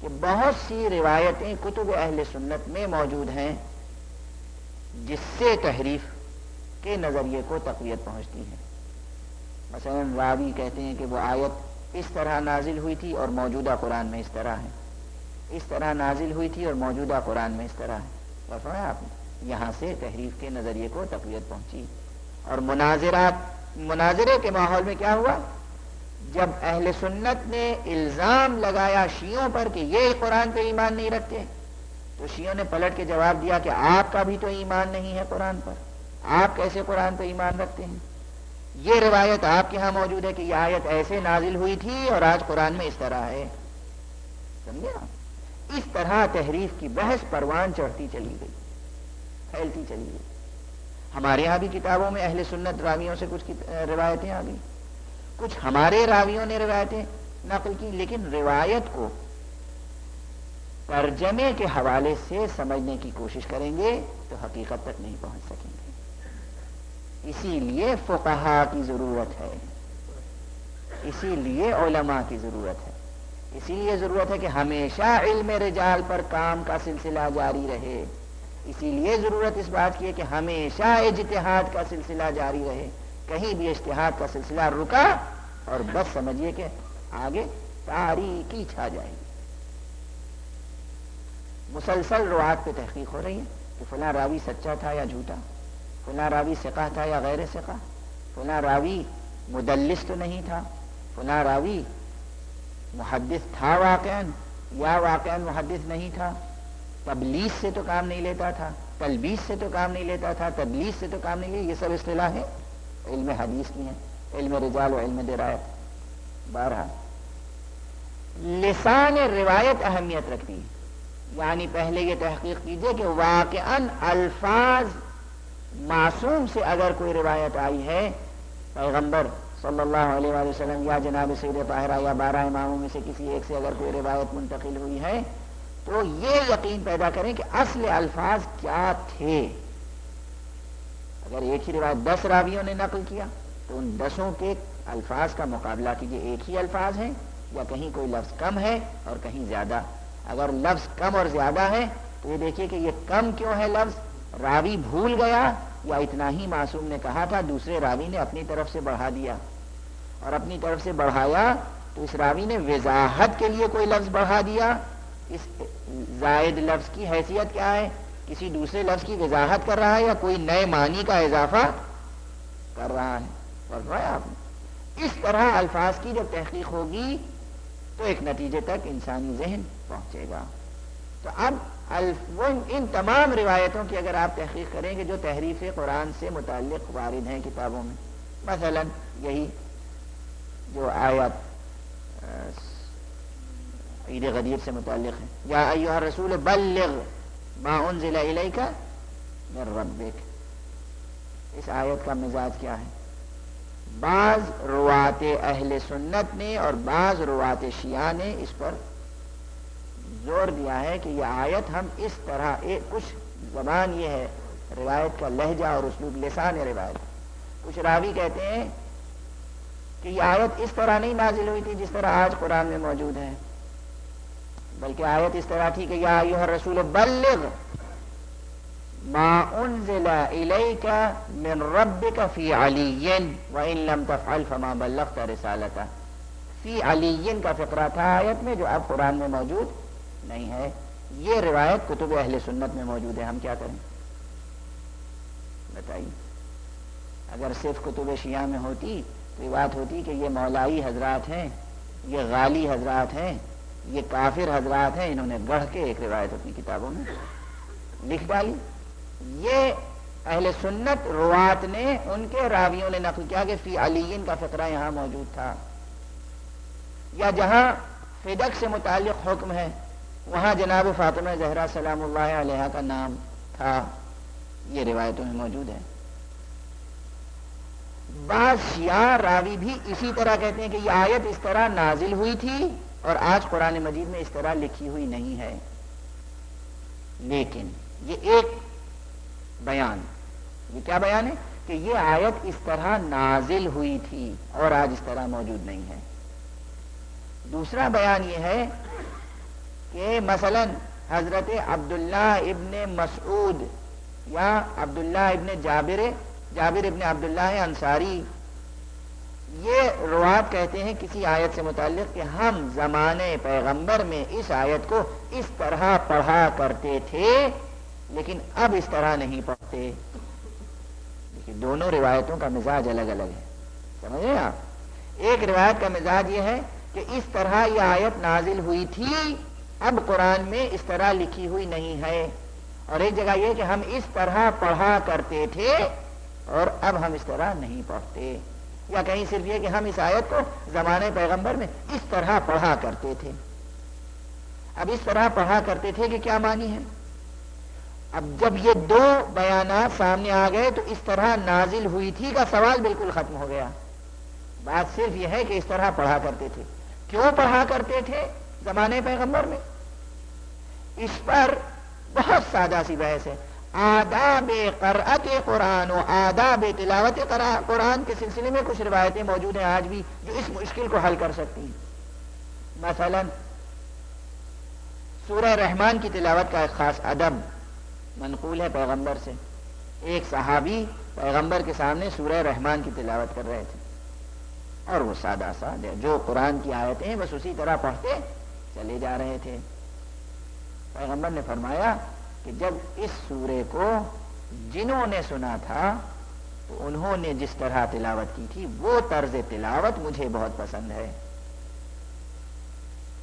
کہ بہت سی روایتیں کتب اہل سنت میں موجود ہیں جس سے تحریف کے نظریے کو تقویت پہنچتی ہے. مثلا راوی کہتے ہیں کہ وہ آیت اس طرح نازل ہوئی تھی اور موجودہ قرآن میں اس طرح ہے، اس طرح نازل ہوئی تھی اور موجودہ قرآن میں اس طرح ہے. فرمایا آپ نے یہاں سے تحریف کے نظریے کو تقویت پہنچی. اور مناظرے کے ماحول میں کیا ہوا؟ جب اہل سنت نے الزام لگایا شیعوں پر کہ یہ قرآن پہ ایمان نہیں رکھتے تو شیعوں نے پلٹ کے جواب دیا کہ آپ کا بھی تو ایمان نہیں ہے قرآن پر، آپ کیسے قرآن پہ ایمان رکھتے ہیں؟ یہ روایت آپ کے ہاں موجود ہے کہ یہ آیت ایسے نازل ہوئی تھی اور آج قرآن میں اس طرح ہے. سمجھے آپ؟ اس طرح تحریف کی بحث پروان چڑھتی چلی گئی، پھیلتی چلی گئی. ہمارے یہاں بھی کتابوں میں اہل سنت راویوں سے کچھ روایتیں آ گئی، کچھ ہمارے راویوں نے روایتیں نقل کی، لیکن روایت کو ترجمے کے حوالے سے سمجھنے کی کوشش کریں گے تو حقیقت تک نہیں پہنچ سکیں گے. اسی لیے فقہا کی ضرورت ہے، اسی لیے علماء کی ضرورت ہے، اسی لیے ضرورت ہے کہ ہمیشہ علم رجال پر کام کا سلسلہ جاری رہے. اسی لیے ضرورت اس بات کی ہے کہ ہمیشہ اجتہاد کا سلسلہ جاری رہے. کہیں بھی اجتہاد کا سلسلہ رکا اور بس سمجھیے کہ آگے تاریکی چھا جائے گی. مسلسل روایت پہ تحقیق ہو رہی ہے کہ فلاں راوی سچا تھا یا جھوٹا، فلاں راوی ثقہ تھا یا غیر ثقہ، فلاں راوی مدلس تو نہیں تھا، فلاں راوی محدث تھا واقعاً یا واقعاً محدث نہیں تھا، تبلیغ سے تو کام نہیں لیتا تھا، تلبیس سے تو کام نہیں لیتا تھا، تدلیس سے تو کام نہیں لیا. یہ سب اصطلاح ہے علم حدیث کی ہیں، علم رجال و علم درایت. بہرحال لسان روایت اہمیت رکھتی ہے، یعنی پہلے یہ تحقیق کیجئے کہ واقعاً الفاظ معصوم سے اگر کوئی روایت آئی ہے، پیغمبر صلی اللہ علیہ وآلہ وسلم یا جناب سید طاہرہ یا 12 اماموں میں سے کسی ایک سے اگر کوئی روایت منتقل ہوئی ہے تو یہ یقین پیدا کریں کہ اصل الفاظ کیا تھے. اگر ایک ہی روایت 10 راویوں نے نقل کیا تو ان 10 کے الفاظ کا مقابلہ کیجئے، ایک ہی الفاظ ہیں یا کہیں کوئی لفظ کم ہے اور کہیں زیادہ. اگر لفظ کم اور زیادہ ہے تو یہ دیکھیے کہ یہ کم کیوں ہے لفظ، راوی بھول گیا یا اتنا ہی معصوم نے کہا تھا، دوسرے راوی نے اپنی طرف سے بڑھا دیا، اور اپنی طرف سے بڑھایا تو اس راوی نے وضاحت کے لیے کوئی لفظ بڑھا دیا. اس زائد لفظ کی حیثیت کیا ہے؟ کسی دوسرے لفظ کی وضاحت کر رہا ہے یا کوئی نئے معنی کا اضافہ کر رہا ہے؟ پڑھ رہا ہے آپ نے؟ اس طرح الفاظ کی جب تحقیق ہوگی تو ایک نتیجے تک انسانی ذہن پہنچے گا. تو اب ان تمام روایتوں کی اگر آپ تحقیق کریں کہ جو تحریف قرآن سے متعلق وارد ہیں کتابوں میں، مثلا یہی جو آیت عید غدیر سے متعلق ہے، یا ایھا الرسول بلغ ما انزل الیک من ربک، اس آیت کا مزاج کیا ہے؟ بعض روات اہل سنت نے اور بعض روات شیعہ نے اس پر زور دیا ہے کہ یہ آیت ہم اس طرح، کچھ زبان یہ ہے روایت کا لہجہ اور اسلوب لسان روایت، کچھ راوی کہتے ہیں کہ یہ آیت اس طرح نہیں نازل ہوئی تھی جس طرح آج قرآن میں موجود ہے، بلکہ آیت اس طرح تھی کہ یا ایھا الرسول بلغ ما انزل الیک من ربک فی علی وان لم تفعل فما بلغت رسالتہ. فی علی کا فقرہ تھا آیت میں جو اب قرآن میں موجود نہیں ہے. یہ روایت کتب اہل سنت میں موجود ہے، ہم کیا کریں بتائیے؟ اگر صرف کتب شیعہ میں ہوتی تو یہ بات ہوتی کہ یہ مولائی حضرات ہیں، یہ غالی حضرات ہیں، یہ کافر حضرات ہیں، انہوں نے گڑھ کے ایک روایت اپنی کتابوں میں لکھ ڈالی. یہ اہل سنت روات نے، ان کے راویوں نے نقل کیا کہ فی علی کا فقرہ یہاں موجود تھا، یا جہاں فدق سے متعلق حکم ہے وہاں جناب فاطمہ زہرا سلام اللہ علیہا کا نام تھا. یہ روایتوں میں موجود ہے. بعض شیعہ راوی بھی اسی طرح کہتے ہیں کہ یہ آیت اس طرح نازل ہوئی تھی اور آج قرآن مجید میں اس طرح لکھی ہوئی نہیں ہے. لیکن یہ ایک بیان، یہ کیا بیان ہے کہ یہ آیت اس طرح نازل ہوئی تھی اور آج اس طرح موجود نہیں ہے. دوسرا بیان یہ ہے کہ مثلا حضرت عبداللہ ابن مسعود یا عبداللہ ابن جابر ابن عبداللہ انصاری، یہ روات کہتے ہیں کسی آیت سے متعلق کہ ہم زمانے پیغمبر میں اس آیت کو اس طرح پڑھا کرتے تھے لیکن اب اس طرح نہیں پڑھتے. لیکن دونوں روایتوں کا مزاج الگ الگ ہے، سمجھے آپ؟ ایک روایت کا مزاج یہ ہے کہ اس طرح یہ آیت نازل ہوئی تھی، اب قرآن میں اس طرح لکھی ہوئی نہیں ہے. اور ایک جگہ یہ کہ ہم اس طرح پڑھا کرتے تھے اور اب ہم اس طرح نہیں پڑھتے. یا کہیں صرف یہ کہ ہم اس آیت کو زمانے پیغمبر میں اس طرح پڑھا کرتے تھے. اب اس طرح پڑھا کرتے تھے کہ کیا معنی ہے؟ اب جب یہ دو بیانات سامنے آ گئے تو اس طرح نازل ہوئی تھی کا سوال بالکل ختم ہو گیا. بات صرف یہ ہے کہ اس طرح پڑھا کرتے تھے. کیوں پڑھا کرتے تھے زمانے پیغمبر میں؟ اس پر بہت سادہ سی بحث ہے. آداب قرأت قرآن و آداب تلاوت قرآن کے سلسلے میں کچھ روایتیں موجود ہیں آج بھی جو اس مشکل کو حل کر سکتی ہیں. مثلا سورہ رحمان کی تلاوت کا ایک خاص ادب منقول ہے پیغمبر سے. ایک صحابی پیغمبر کے سامنے سورہ رحمان کی تلاوت کر رہے تھے اور وہ سادہ سادہ جو قرآن کی آیتیں ہیں بس اسی طرح پڑھتے چلے جا رہے تھے. پیغمبر نے فرمایا کہ جب اس سورے کو جنہوں نے سنا تھا تو انہوں نے جس طرح تلاوت کی تھی وہ طرز تلاوت مجھے بہت پسند ہے.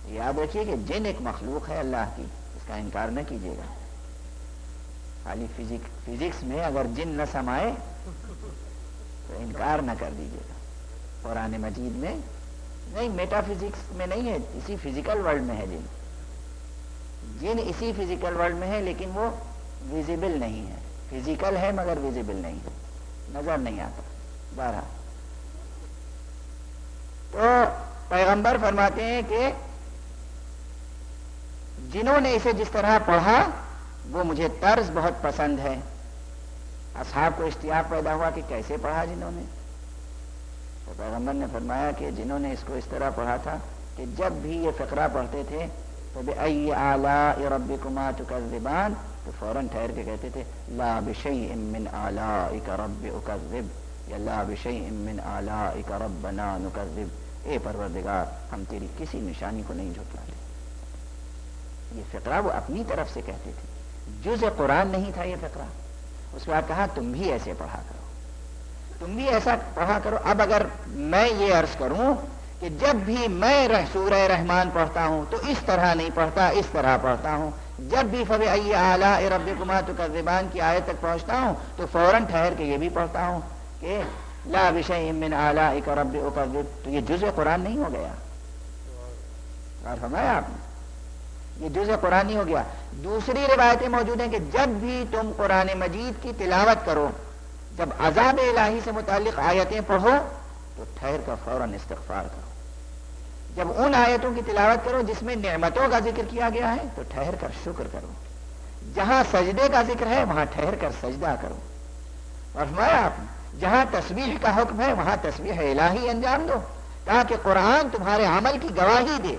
یاد رکھیے کہ جن ایک مخلوق ہے اللہ کی، اس کا انکار نہ کیجیے گا. خالی فزکس میں اگر جن نہ سمائے تو انکار نہ کر دیجیے گا. قرآن مجید میں نہیں، میٹا فزکس میں نہیں ہے، اسی فزیکل ورلڈ میں ہے. جن اسی فزیکل ورلڈ میں ہے لیکن وہ ویزیبل نہیں ہے. فزیکل ہے مگر ویزیبل نہیں ہے، نظر نہیں آتا. بہرحال تو پیغمبر فرماتے ہیں کہ جنہوں نے اسے جس طرح پڑھا وہ مجھے طرز بہت پسند ہے. اصحاب کو اشتیاق پیدا ہوا کہ کیسے پڑھا جنہوں نے؟ تو پیغمبر نے فرمایا کہ جنہوں نے اس کو اس طرح پڑھا تھا کہ جب بھی یہ فقرہ پڑھتے تھے تو بِأَيِّ آلَاءِ رَبِّكُمَا تُكَذِّبَانِ تو فوراً ٹھہر کے کہتے تھے لا بشیء من آلائک رب اکذب، یا لا بشیء من آلائک ربنا نکذب، اے پروردگار ہم تیری کسی نشانی کو نہیں جھٹلاتے۔ یہ فقرہ وہ اپنی طرف سے کہتے تھے، جز قرآن نہیں تھا یہ فقرہ۔ اس کے بعد کہا تم بھی ایسے پڑھا کرو، تم بھی ایسا پڑھا کرو۔ اب اگر میں یہ عرض کروں کہ جب بھی میں سورہ رحمان پڑھتا ہوں تو اس طرح نہیں پڑھتا، اس طرح پڑھتا ہوں، جب بھی فبأي آلاء ربكما تكذبان کی آیت تک پہنچتا ہوں تو فوراً ٹھہر کے یہ بھی پڑھتا ہوں کہ لا بشیء من آلائک رب اکذب، تو یہ جزء قرآن نہیں ہو گیا؟ اور فرمایا آپ نے یہ جزء قرآن نہیں ہو گیا۔ دوسری روایتیں موجود ہیں کہ جب بھی تم قرآن مجید کی تلاوت کرو، جب عذاب الہی سے متعلق آیتیں پڑھو تو ٹھہر کر فوراً استغفار کرو، جب ان آیتوں کی تلاوت کرو جس میں نعمتوں کا ذکر کیا گیا ہے تو ٹھہر کر شکر کرو، جہاں سجدے کا ذکر ہے وہاں ٹھہر کر سجدہ کرو، اور فرمایا آپ نے جہاں تسبیح کا حکم ہے وہاں تسبیح الہی انجام دو، تاکہ قرآن تمہارے عمل کی گواہی دے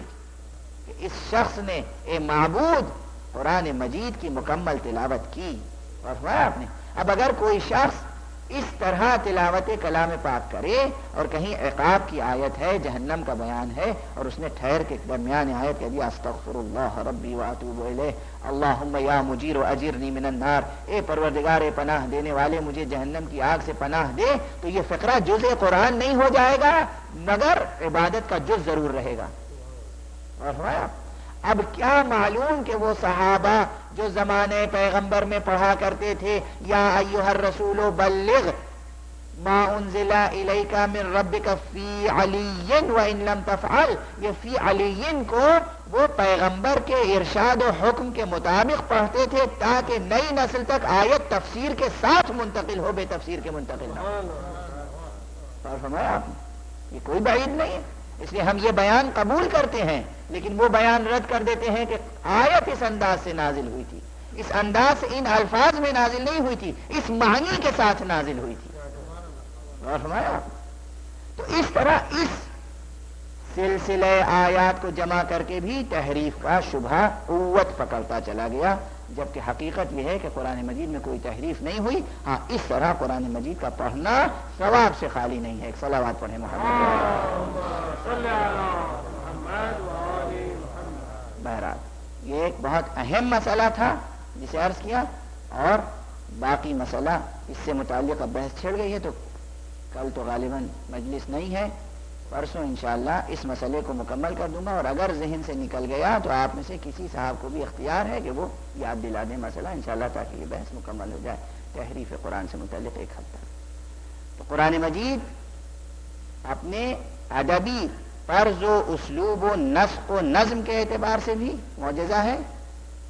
کہ اس شخص نے اے معبود قرآن مجید کی مکمل تلاوت کی۔ اور فرمایا آپ نے اب اگر کوئی شخص اس طرح تلاوت کلام پاک کرے اور کہیں عقاب کی آیت ہے، جہنم کا بیان ہے، اور اس نے ٹھہر کے درمیان آیت کہہ دیا استغفر اللہ ربی واتوب الیہ اللہم یا مجیر اجرنی من النار، اے پروردگار اے پناہ دینے والے مجھے جہنم کی آگ سے پناہ دے، تو یہ فقرہ جزء قرآن نہیں ہو جائے گا مگر عبادت کا جز ضرور رہے گا۔ اور فرمایا اب کیا معلوم کہ وہ صحابہ جو زمانے پیغمبر میں پڑھا کرتے تھے یا ایھا الرسول بلغ ما انزل الیک من ربک فی علی وان لم تفعل، یہ فی علی کو وہ پیغمبر کے ارشاد و حکم کے مطابق پڑھتے تھے تاکہ نئی نسل تک آیت تفسیر کے ساتھ منتقل ہو، بے تفسیر کے منتقل نہ ہو۔ اور فرمایا آپ نے یہ کوئی بعید نہیں ہے، اس لیے ہم یہ بیان قبول کرتے ہیں لیکن وہ بیان رد کر دیتے ہیں کہ آیت اس انداز سے نازل ہوئی تھی، اس انداز سے ان الفاظ میں نازل نہیں ہوئی تھی، اس معنی کے ساتھ نازل ہوئی تھی۔ اور فرمایا تو اس طرح اس سلسلہ آیات کو جمع کر کے بھی تحریف کا شبہ قوت پکڑتا چلا گیا، جبکہ حقیقت یہ ہے کہ قرآن مجید میں کوئی تحریف نہیں ہوئی۔ ہاں اس طرح قرآن مجید کا پڑھنا ثواب سے خالی نہیں ہے۔ ایک صلوات پڑھیں بہرحال یہ ایک بہت اہم مسئلہ تھا جسے عرض کیا، اور باقی مسئلہ اس سے متعلق اب بحث چھڑ گئی ہے، تو کل تو غالباً مجلس نہیں ہے، پرسوں انشاءاللہ اس مسئلے کو مکمل کر دوں گا، اور اگر ذہن سے نکل گیا تو آپ میں سے کسی صاحب کو بھی اختیار ہے کہ وہ یاد دلا دیں مسئلہ انشاءاللہ، تاکہ یہ بحث مکمل ہو جائے تحریف قرآن سے متعلق ایک ہفتہ۔ تو قرآن مجید اپنے ادبی طرز و اسلوب و نسق و نظم کے اعتبار سے بھی معجزہ ہے،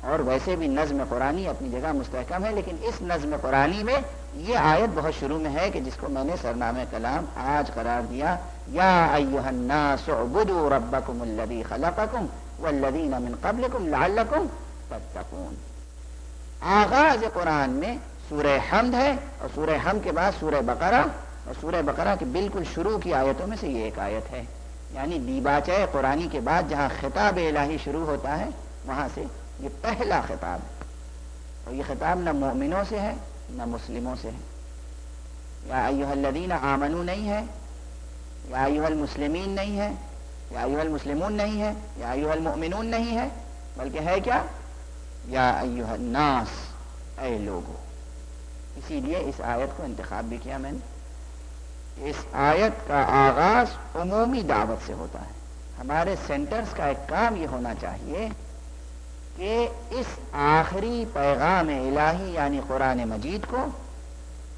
اور ویسے بھی نظم قرآنی اپنی جگہ مستحکم ہے، لیکن اس نظم قرآنی میں یہ آیت بہت شروع میں ہے کہ جس کو میں نے سرنامہ کلام آج قرار دیا، یا ایھا الناس اعبدوا ربکم الذی خلقکم والذین من قبلکم لعلکم تتقون۔ آغاز قرآن میں سورہ حمد ہے، اور سورہ حمد کے بعد سورہ بقرہ، اور سورہ بقرہ کے بالکل شروع کی آیتوں میں سے یہ ایک آیت ہے، یعنی دیباچہ قرآنی کے بعد جہاں خطاب الہی شروع ہوتا ہے وہاں سے یہ پہلا خطاب ہے، اور یہ خطاب نہ مومنوں سے ہے نہ مسلموں سے ہے۔ یا ایھا الذین آمنوا نہیں ہے، یا ایھا المسلمین نہیں ہے، یا ایھا المسلمون نہیں ہے، یا ایھا المؤمنون نہیں ہے، بلکہ ہے کیا؟ یا ایھا الناس، اے لوگو۔ اسی لیے اس آیت کو انتخاب بھی کیا میں نے۔ اس آیت کا آغاز عمومی دعوت سے ہوتا ہے۔ ہمارے سینٹرز کا ایک کام یہ ہونا چاہیے کہ اس آخری پیغام الہی یعنی قرآن مجید کو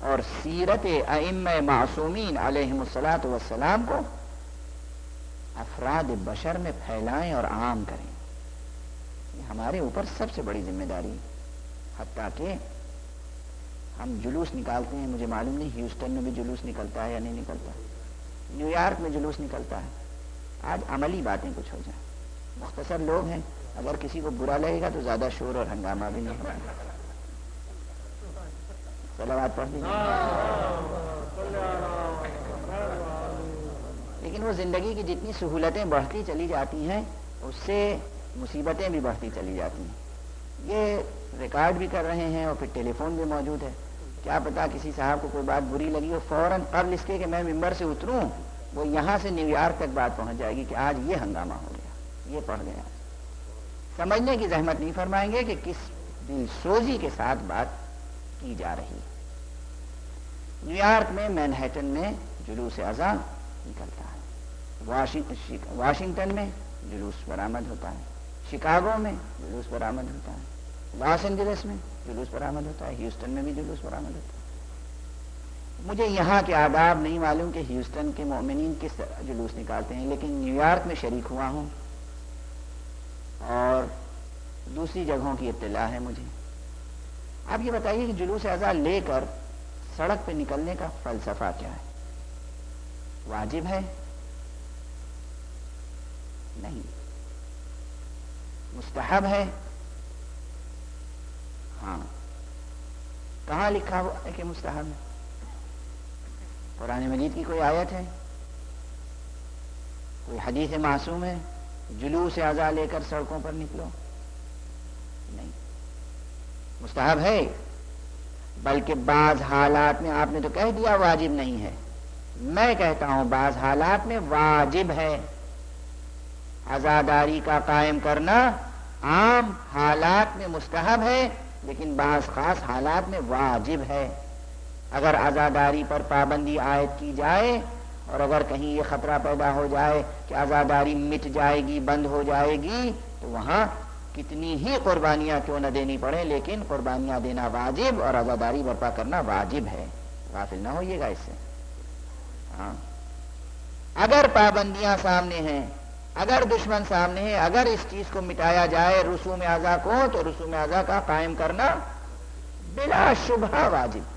اور سیرت ائمہ معصومین علیہم الصلاۃ والسلام کو افراد بشر میں پھیلائیں اور عام کریں۔ یہ ہمارے اوپر سب سے بڑی ذمہ داری ہے۔ حتیٰ کہ ہم جلوس نکالتے ہیں، مجھے معلوم نہیں ہیوسٹن میں بھی جلوس نکلتا ہے یا نہیں نکلتا، نیو یارک میں جلوس نکلتا ہے۔ آج عملی باتیں کچھ ہو جائیں، مختصر لوگ ہیں، اگر کسی کو برا لگے گا تو زیادہ شور اور ہنگامہ بھی نہیں ہوگا۔ صلوات پڑھ دیجیے۔ لیکن وہ زندگی کی جتنی سہولتیں بڑھتی چلی جاتی ہیں اس سے مصیبتیں بھی بڑھتی چلی جاتی ہیں۔ یہ ریکارڈ بھی کر رہے ہیں اور پھر ٹیلی فون بھی موجود ہے. کیا پتا کسی صاحب کو کوئی بات بری لگی ہو، فوراً قبل اس کے کہ میں ممبر سے اتروں وہ یہاں سے نیو یارک تک بات پہنچ جائے گی کہ آج یہ ہنگامہ ہو گیا، یہ پڑھ گیا. سمجھنے کی زحمت نہیں فرمائیں گے کہ کس دل سوزی کے ساتھ بات کی جا رہی ہے. نیو یارک میں مینہٹن میں جلوس اذان نکلتا ہے، واشنگٹن میں جلوس برآمد ہوتا ہے، شکاگو میں جلوس برآمد ہوتا ہے، لاس اینجلس میں جلوس برآمد ہوتا ہے، ہیوسٹن میں بھی جلوس برآمد ہوتا ہے. مجھے یہاں کے آداب نہیں معلوم کہ ہیوسٹن کے مومنین کس طرح جلوس نکالتے ہیں، لیکن نیو یارک میں شریک ہوا ہوں اور دوسری جگہوں کی اطلاع ہے مجھے. آپ یہ بتائیے کہ جلوس اذان لے کر سڑک پہ نکلنے کا فلسفہ کیا ہے؟ واجب ہے؟ نہیں. مستحب ہے؟ ہاں. کہاں لکھا ہوا ہے کہ مستحب ہے؟ قرآن مجید کی کوئی آیت ہے؟ کوئی حدیث معصوم ہے جلوس اذان لے کر سڑکوں پر نکلو؟ نہیں. مستحب ہے، بلکہ بعض حالات میں آپ نے تو کہہ دیا واجب نہیں ہے، میں کہتا ہوں بعض حالات میں واجب ہے. عزاداری کا قائم کرنا عام حالات میں مستحب ہے، لیکن بعض خاص حالات میں واجب ہے. اگر عزاداری پر پابندی عائد کی جائے اور اگر کہیں یہ خطرہ پیدا ہو جائے کہ عزاداری مٹ جائے گی، بند ہو جائے گی، تو وہاں کتنی ہی قربانیاں کیوں نہ دینی پڑے، لیکن قربانیاں دینا واجب اور عزاداری برپا کرنا واجب ہے. غافل نہ ہوئیے گا اس سے. ہاں، اگر پابندیاں سامنے ہیں، اگر دشمن سامنے ہے، اگر اس چیز کو مٹایا جائے رسوم اعضا کو، تو رسوم اعضا کا قائم کرنا بلا شبہ واجب.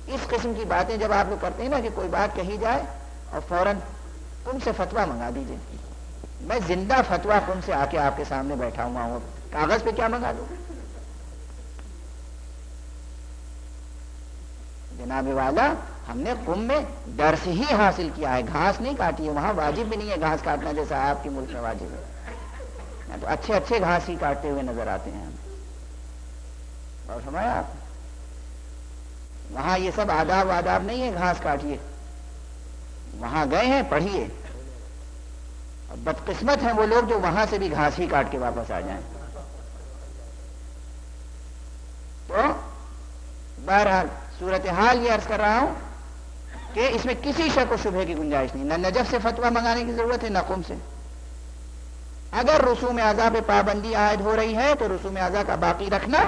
اس قسم کی باتیں جب آپ لوگ کرتے ہیں نا کہ کوئی بات کہی جائے اور فوراً تم سے فتویٰ منگا دیجئے، میں زندہ فتویٰ تم سے آ کے آپ کے سامنے بیٹھا ہوا ہوں، کاغذ پہ کیا منگا دوں؟ جناب والا، ہم نے قم میں درس ہی حاصل کیا ہے، گھاس نہیں کاٹی ہے. وہاں واجب بھی نہیں ہے گھاس کاٹنا جیسا آپ کے ملک میں واجب ہے. تو اچھے اچھے گھاس ہی کاٹتے ہوئے نظر آتے ہیں. اور سمجھا آپ، وہاں یہ سب آداب واداب نہیں ہے گھاس کاٹیے. وہاں گئے ہیں پڑھیے. اور بدقسمت ہیں وہ لوگ جو وہاں سے بھی گھاس ہی کاٹ کے واپس آ جائیں. تو بہرحال صورتحال یہ عرض کر رہا ہوں کہ اس میں کسی شک و شبہ کی گنجائش نہیں. نہ نجف سے فتویٰ منگانے کی ضرورت ہے، نہ قم سے. اگر رسوم اعضا پہ پابندی عائد ہو رہی ہے تو رسوم اعضا کا باقی رکھنا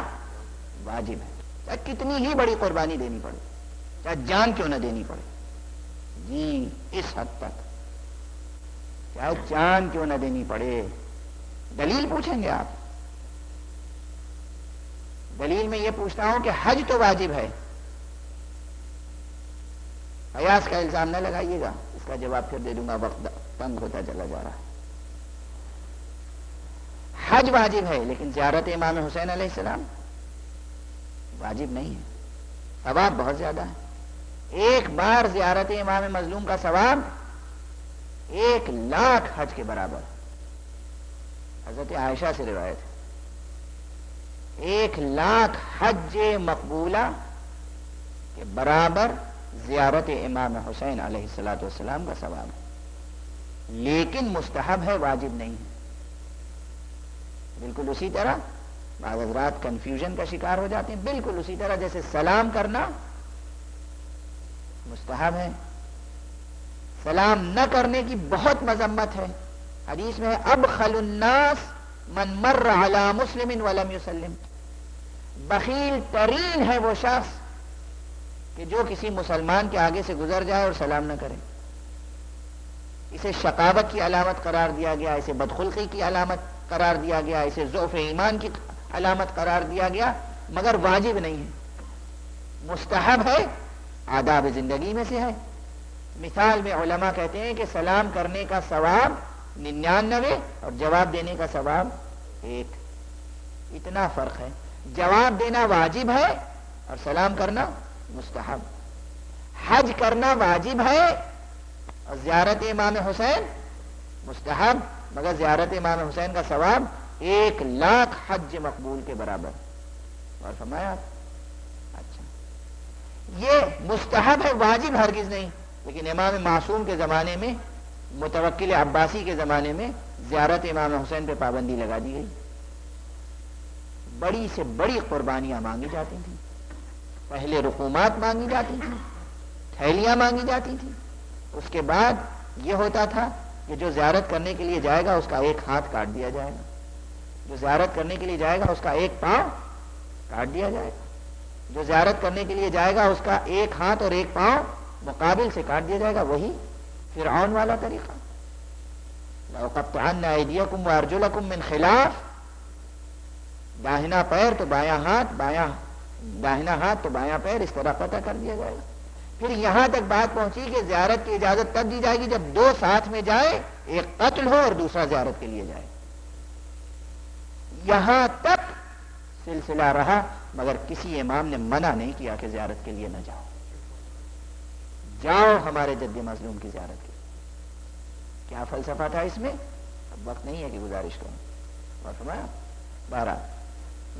واجب ہے، چاہے کتنی ہی بڑی قربانی دینی پڑے، چاہے جان کیوں نہ دینی پڑے. جی اس حد تک چاہے جان کیوں نہ دینی پڑے. دلیل پوچھیں گے آپ؟ دلیل میں یہ پوچھتا ہوں کہ حج تو واجب ہے. قیاس کا الزام نہ لگائیے گا، اس کا جواب پھر دے دوں گا، وقت تنگ ہوتا چلا جا رہا ہے. حج واجب ہے، لیکن زیارت امام حسین علیہ السلام واجب نہیں ہے. ثواب بہت زیادہ ہے. ایک بار زیارت امام مظلوم کا ثواب 1,00,000 حج کے برابر. حضرت عائشہ سے روایت ہے 1,00,000 حج مقبولہ کے برابر زیارت امام حسین علیہ السلام کا ثواب ہے. لیکن مستحب ہے، واجب نہیں ہے. بالکل اسی طرح بعض حضرات کنفیوژن کا شکار ہو جاتے ہیں. بالکل اسی طرح جیسے سلام کرنا مستحب ہے، سلام نہ کرنے کی بہت مذمت ہے. حدیث میں ابخل الناس من مر علی مسلم ولم یسلم. بخیل ترین ہے وہ شخص کہ جو کسی مسلمان کے آگے سے گزر جائے اور سلام نہ کرے. اسے شقاوت کی علامت قرار دیا گیا، اسے بدخلقی کی علامت قرار دیا گیا، اسے ضعف ایمان کی علامت قرار دیا گیا، مگر واجب نہیں ہے. مستحب ہے، آداب زندگی میں سے ہے. مثال میں علماء کہتے ہیں کہ سلام کرنے کا ثواب 99 اور جواب دینے کا ثواب 1. اتنا فرق ہے. جواب دینا واجب ہے اور سلام کرنا مستحب. حج کرنا واجب ہے اور زیارت امام حسین مستحب، مگر زیارت امام حسین کا ثواب 1,00,000 حج مقبول کے برابر. اور فرمایا اچھا یہ مستحب ہے، واجب ہرگز نہیں، لیکن امام معصوم کے زمانے میں، متوکل عباسی کے زمانے میں زیارت امام حسین پہ پابندی لگا دی گئی. بڑی سے بڑی قربانیاں مانگی جاتی تھیں، پہلے رقومات مانگی جاتی تھیں، تھیلیاں مانگی جاتی تھیں. اس کے بعد یہ ہوتا تھا کہ جو زیارت کرنے کے لیے جائے گا اس کا ایک ہاتھ کاٹ دیا جائے گا، جو زیارت کرنے کے لیے جائے گا اس کا ایک پاؤں کاٹ دیا جائے گا، جو زیارت کرنے کے لیے جائے گا اس کا ایک ہاتھ اور ایک پاؤں مقابل سے کاٹ دیا جائے گا. وہی فرعون والا طریقہ، لَأُقَطِّعَنَّ أَيْدِيَكُمْ وَأَرْجُلَكُمْ مِنْ خِلَافٍ، داہنا پیر تو بایاں ہاتھ، داہنا ہاتھ تو بایاں پیر، اس طرح قطع کر دیا جائے گا. پھر یہاں تک بات پہنچی کہ زیارت کی اجازت تب دی جائے گی جب دو ساتھ میں جائے، ایک قتل ہو اور دوسرا زیارت کے لیے جائے. یہاں تک سلسلہ رہا، مگر کسی امام نے منع نہیں کیا کہ زیارت کے لیے نہ جاؤ، جاؤ ہمارے جد مظلوم کی زیارت کے. کیا فلسفہ تھا اس میں؟ اب وقت نہیں ہے کہ گزارش کروں. اور فرمایا 12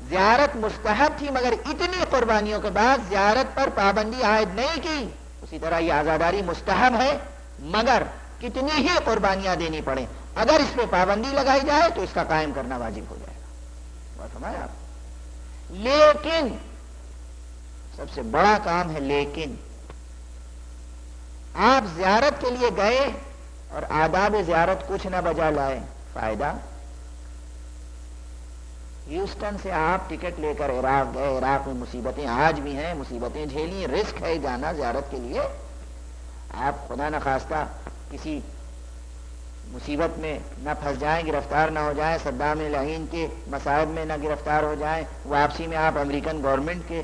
زیارت مستحب تھی، مگر اتنی قربانیوں کے بعد زیارت پر پابندی عائد نہیں کی. اسی طرح یہ عزاداری مستحب ہے، مگر کتنی ہی قربانیاں دینی پڑیں، اگر اس پہ پابندی لگائی جائے تو اس کا قائم کرنا واجب ہو جائے گا. اور فرمایا لیکن سب سے بڑا کام ہے لیکن، آپ زیارت کے لیے گئے اور آداب زیارت کچھ نہ بجا لائے، فائدہ؟ ہیوسٹن سے آپ ٹکٹ لے کر عراق گئے، عراق میں مصیبتیں آج بھی ہیں، مصیبتیں جھیلی، رسک ہے جانا زیارت کے لیے. آپ خدا نخواستہ کسی مصیبت میں نہ پھنس جائیں، گرفتار نہ ہو جائیں، صدام لعین کے مصائب میں نہ گرفتار ہو جائیں، واپسی میں آپ امریکن گورنمنٹ کے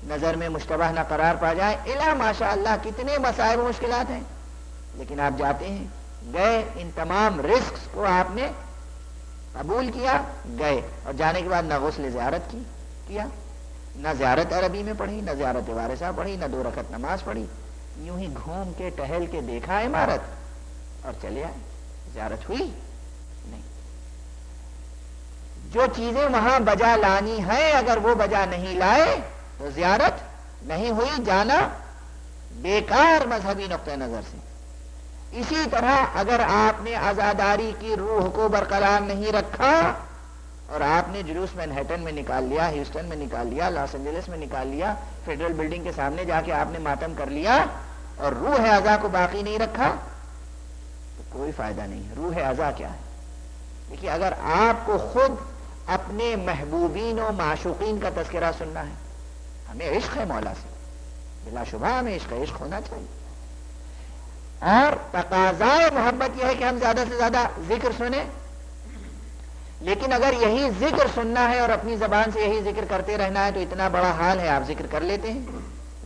نظر میں مشتبہ نہ قرار پا جائیں. الا ماشاء اللہ کتنے مصائب و مشکلات ہیں، لیکن آپ جاتے ہیں، گئے، ان تمام رسکس کو آپ نے قبول کیا، گئے، اور جانے کے بعد نہ غسل زیارت کیا، نہ زیارت عربی میں پڑھی، نہ زیارت وارثہ پڑھی، نہ 2 رکعت نماز پڑھی. یوں ہی گھوم کے ٹہل کے دیکھا عمارت اور چلے آئے. زیارت ہوئی نہیں. جو چیزیں وہاں بجا لانی ہیں اگر وہ بجا نہیں لائے تو زیارت نہیں ہوئی، جانا بیکار مذہبی نقطہ نظر سے. اسی طرح اگر آپ نے عزاداری کی روح کو برقرار نہیں رکھا اور آپ نے جلوس مینہٹن میں نکال لیا، ہیوسٹن میں نکال لیا، لاس اینجلس میں نکال لیا، فیڈرل بلڈنگ کے سامنے جا کے آپ نے ماتم کر لیا اور روح اعضا کو باقی نہیں رکھا تو کوئی فائدہ نہیں. روح اعضا کیا ہے؟ دیکھیے، اگر آپ کو خود اپنے محبوبین و معشوقین کا تذکرہ سننا ہے، ہمیں عشق ہے مولا سے، بلا شبہ ہمیں عشق ہونا چاہیے، اور تقاضائے محبت یہ ہے کہ ہم زیادہ سے زیادہ ذکر سنیں. لیکن اگر یہی ذکر سننا ہے اور اپنی زبان سے یہی ذکر کرتے رہنا ہے تو اتنا بڑا حال ہے آپ ذکر کر لیتے ہیں.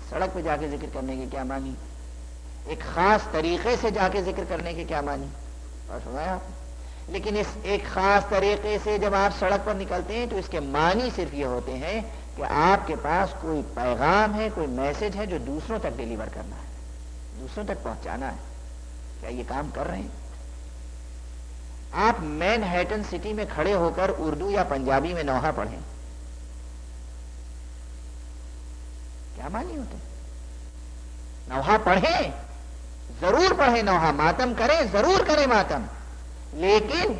سڑک پہ جا کے ذکر کرنے کی کیا معنی؟ ایک خاص طریقے سے جا کے ذکر کرنے کی کیا معنی؟ اور فرمایا لیکن اس ایک خاص طریقے سے جب آپ سڑک پر نکلتے ہیں تو اس کے معنی صرف یہ ہوتے ہیں کہ آپ کے پاس کوئی پیغام ہے، کوئی میسج ہے جو دوسروں تک ڈیلیور کرنا ہے، دوسروں تک پہنچانا ہے. کیا یہ کام کر رہے ہیں؟ آپ مین ہیٹن سٹی میں کھڑے ہو کر اردو یا پنجابی میں نوحہ پڑھیں، کیا معنی ہوتے ہیں؟ نوحہ پڑھیں، ضرور پڑھیں، نوحہ ماتم کریں، ضرور کریں ماتم، لیکن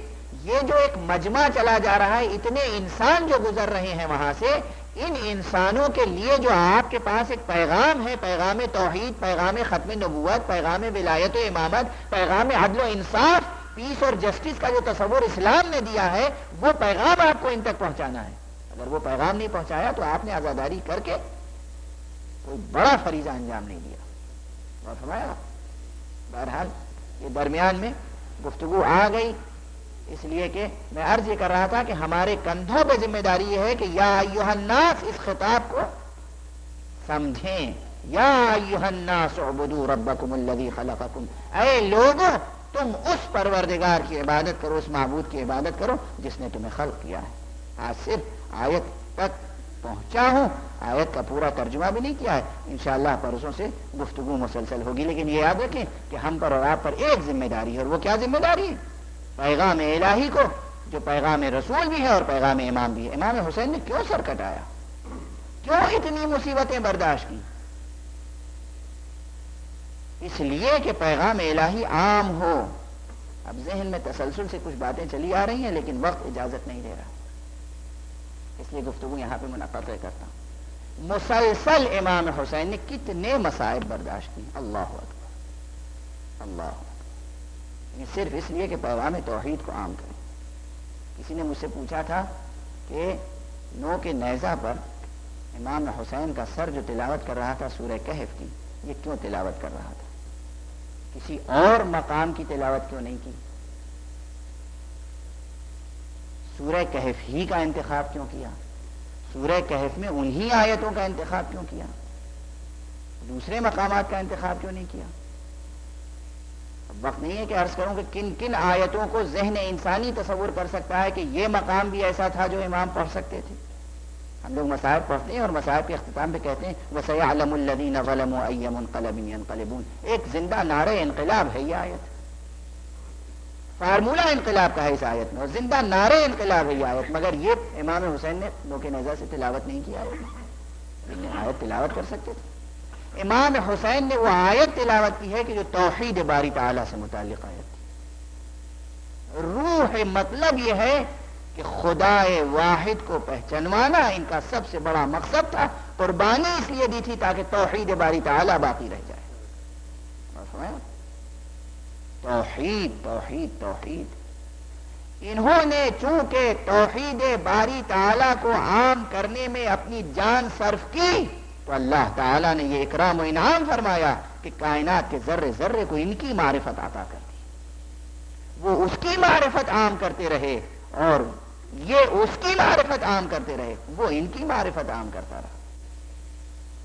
یہ جو ایک مجمع چلا جا رہا ہے، اتنے انسان جو گزر رہے ہیں وہاں سے، ان انسانوں کے لیے جو آپ کے پاس ایک پیغام ہے، پیغام توحید، پیغام ختم نبوت، پیغام ولایت و امامت، پیغام عدل و انصاف، پیس اور جسٹس کا جو تصور اسلام نے دیا ہے، وہ پیغام آپ کو ان تک پہنچانا ہے. اگر وہ پیغام نہیں پہنچایا تو آپ نے عزاداری کر کے کوئی بڑا فریضہ انجام نہیں دیا. اور فرمایا بہرحال یہ درمیان میں گفتگو آ گئی، اس لیے کہ میں عرض یہ کر رہا تھا کہ ہمارے کندھوں پہ ذمہ داری یہ ہے کہ یا ایھا الناس، اس خطاب کو سمجھیں. یا ایھا الناس اعبدوا ربکم الذی خلقکم، اے لوگو تم اس پروردگار کی عبادت کرو، اس معبود کی عبادت کرو جس نے تمہیں خلق کیا ہے. آج صرف آیت تک پہنچا ہوں، آیت کا پورا ترجمہ بھی نہیں کیا ہے. انشاءاللہ پرسوں سے گفتگو مسلسل ہوگی، لیکن یہ یاد رکھیں کہ ہم پر اور آپ پر ایک ذمہ داری ہے، اور وہ کیا ذمہ داری ہے؟ پیغام الہی کو، جو پیغام رسول بھی ہے اور پیغام امام بھی ہے. امام حسین نے کیوں سر کٹایا؟ کیوں اتنی مصیبتیں برداشت کی؟ اس لیے کہ پیغام الہی عام ہو۔ اب ذہن میں تسلسل سے کچھ باتیں چلی آ رہی ہیں لیکن وقت اجازت نہیں دے رہا، اس لیے گفتگو یہاں پہ منقطع کرتا ہوں۔ مسلسل امام حسین نے کتنے مصائب برداشت کی، اللہ اکبر اللہ اکبر، یہ صرف اس لیے کہ پیغام توحید کو عام کریں۔ کسی نے مجھ سے پوچھا تھا کہ نو کے نیزہ پر امام حسین کا سر جو تلاوت کر رہا تھا سورہ کہف کی، یہ کیوں تلاوت کر رہا تھا؟ کسی اور مقام کی تلاوت کیوں نہیں کی؟ سورہ کہف ہی کا انتخاب کیوں کیا؟ سورہ کہف میں انہی آیتوں کا انتخاب کیوں کیا؟ دوسرے مقامات کا انتخاب کیوں نہیں کیا؟ اب وقت نہیں ہے کہ عرض کروں کہ کن کن آیتوں کو ذہن انسانی تصور کر سکتا ہے کہ یہ مقام بھی ایسا تھا جو امام پڑھ سکتے تھے۔ ہم لوگ مصائب پڑھتے ہیں اور مصائب کے اختتام پہ کہتے ہیں وَسَيَعْلَمُ الَّذِينَ ظَلَمُوا أَيَّ مُنْقَلَبٍ يَنْقَلِبُونَ، ایک زندہ نعرہ انقلاب ہے یہ آیت، فارمولہ انقلاب کا ہے اس آیت میں، اور زندہ نعرہ انقلاب ہے یہ آیت، مگر یہ امام حسین نے نو کے نیزہ سے تلاوت نہیں کیا ہے، لیکن آیت تلاوت کر سکتے تھے۔ امام حسین نے وہ آیت تلاوت کی ہے کہ جو توحید باری تعالیٰ سے متعلق آیت تھی۔ روح مطلب یہ ہے کہ خدا واحد کو پہچانوانا ان کا سب سے بڑا مقصد تھا، قربانی اس لیے دی تھی تاکہ توحید باری تعالیٰ باقی رہ جائے۔ توحید توحید توحید، انہوں نے چونکہ توحید باری تعالیٰ کو عام کرنے میں اپنی جان صرف کی تو اللہ تعالیٰ نے یہ اکرام و انعام فرمایا کہ کائنات کے ذرے ذرے کو ان کی معرفت عطا کر دی، وہ اس کی معرفت عام کرتے رہے اور یہ اس کی معرفت عام کرتے رہے، وہ ان کی معرفت عام کرتا رہا۔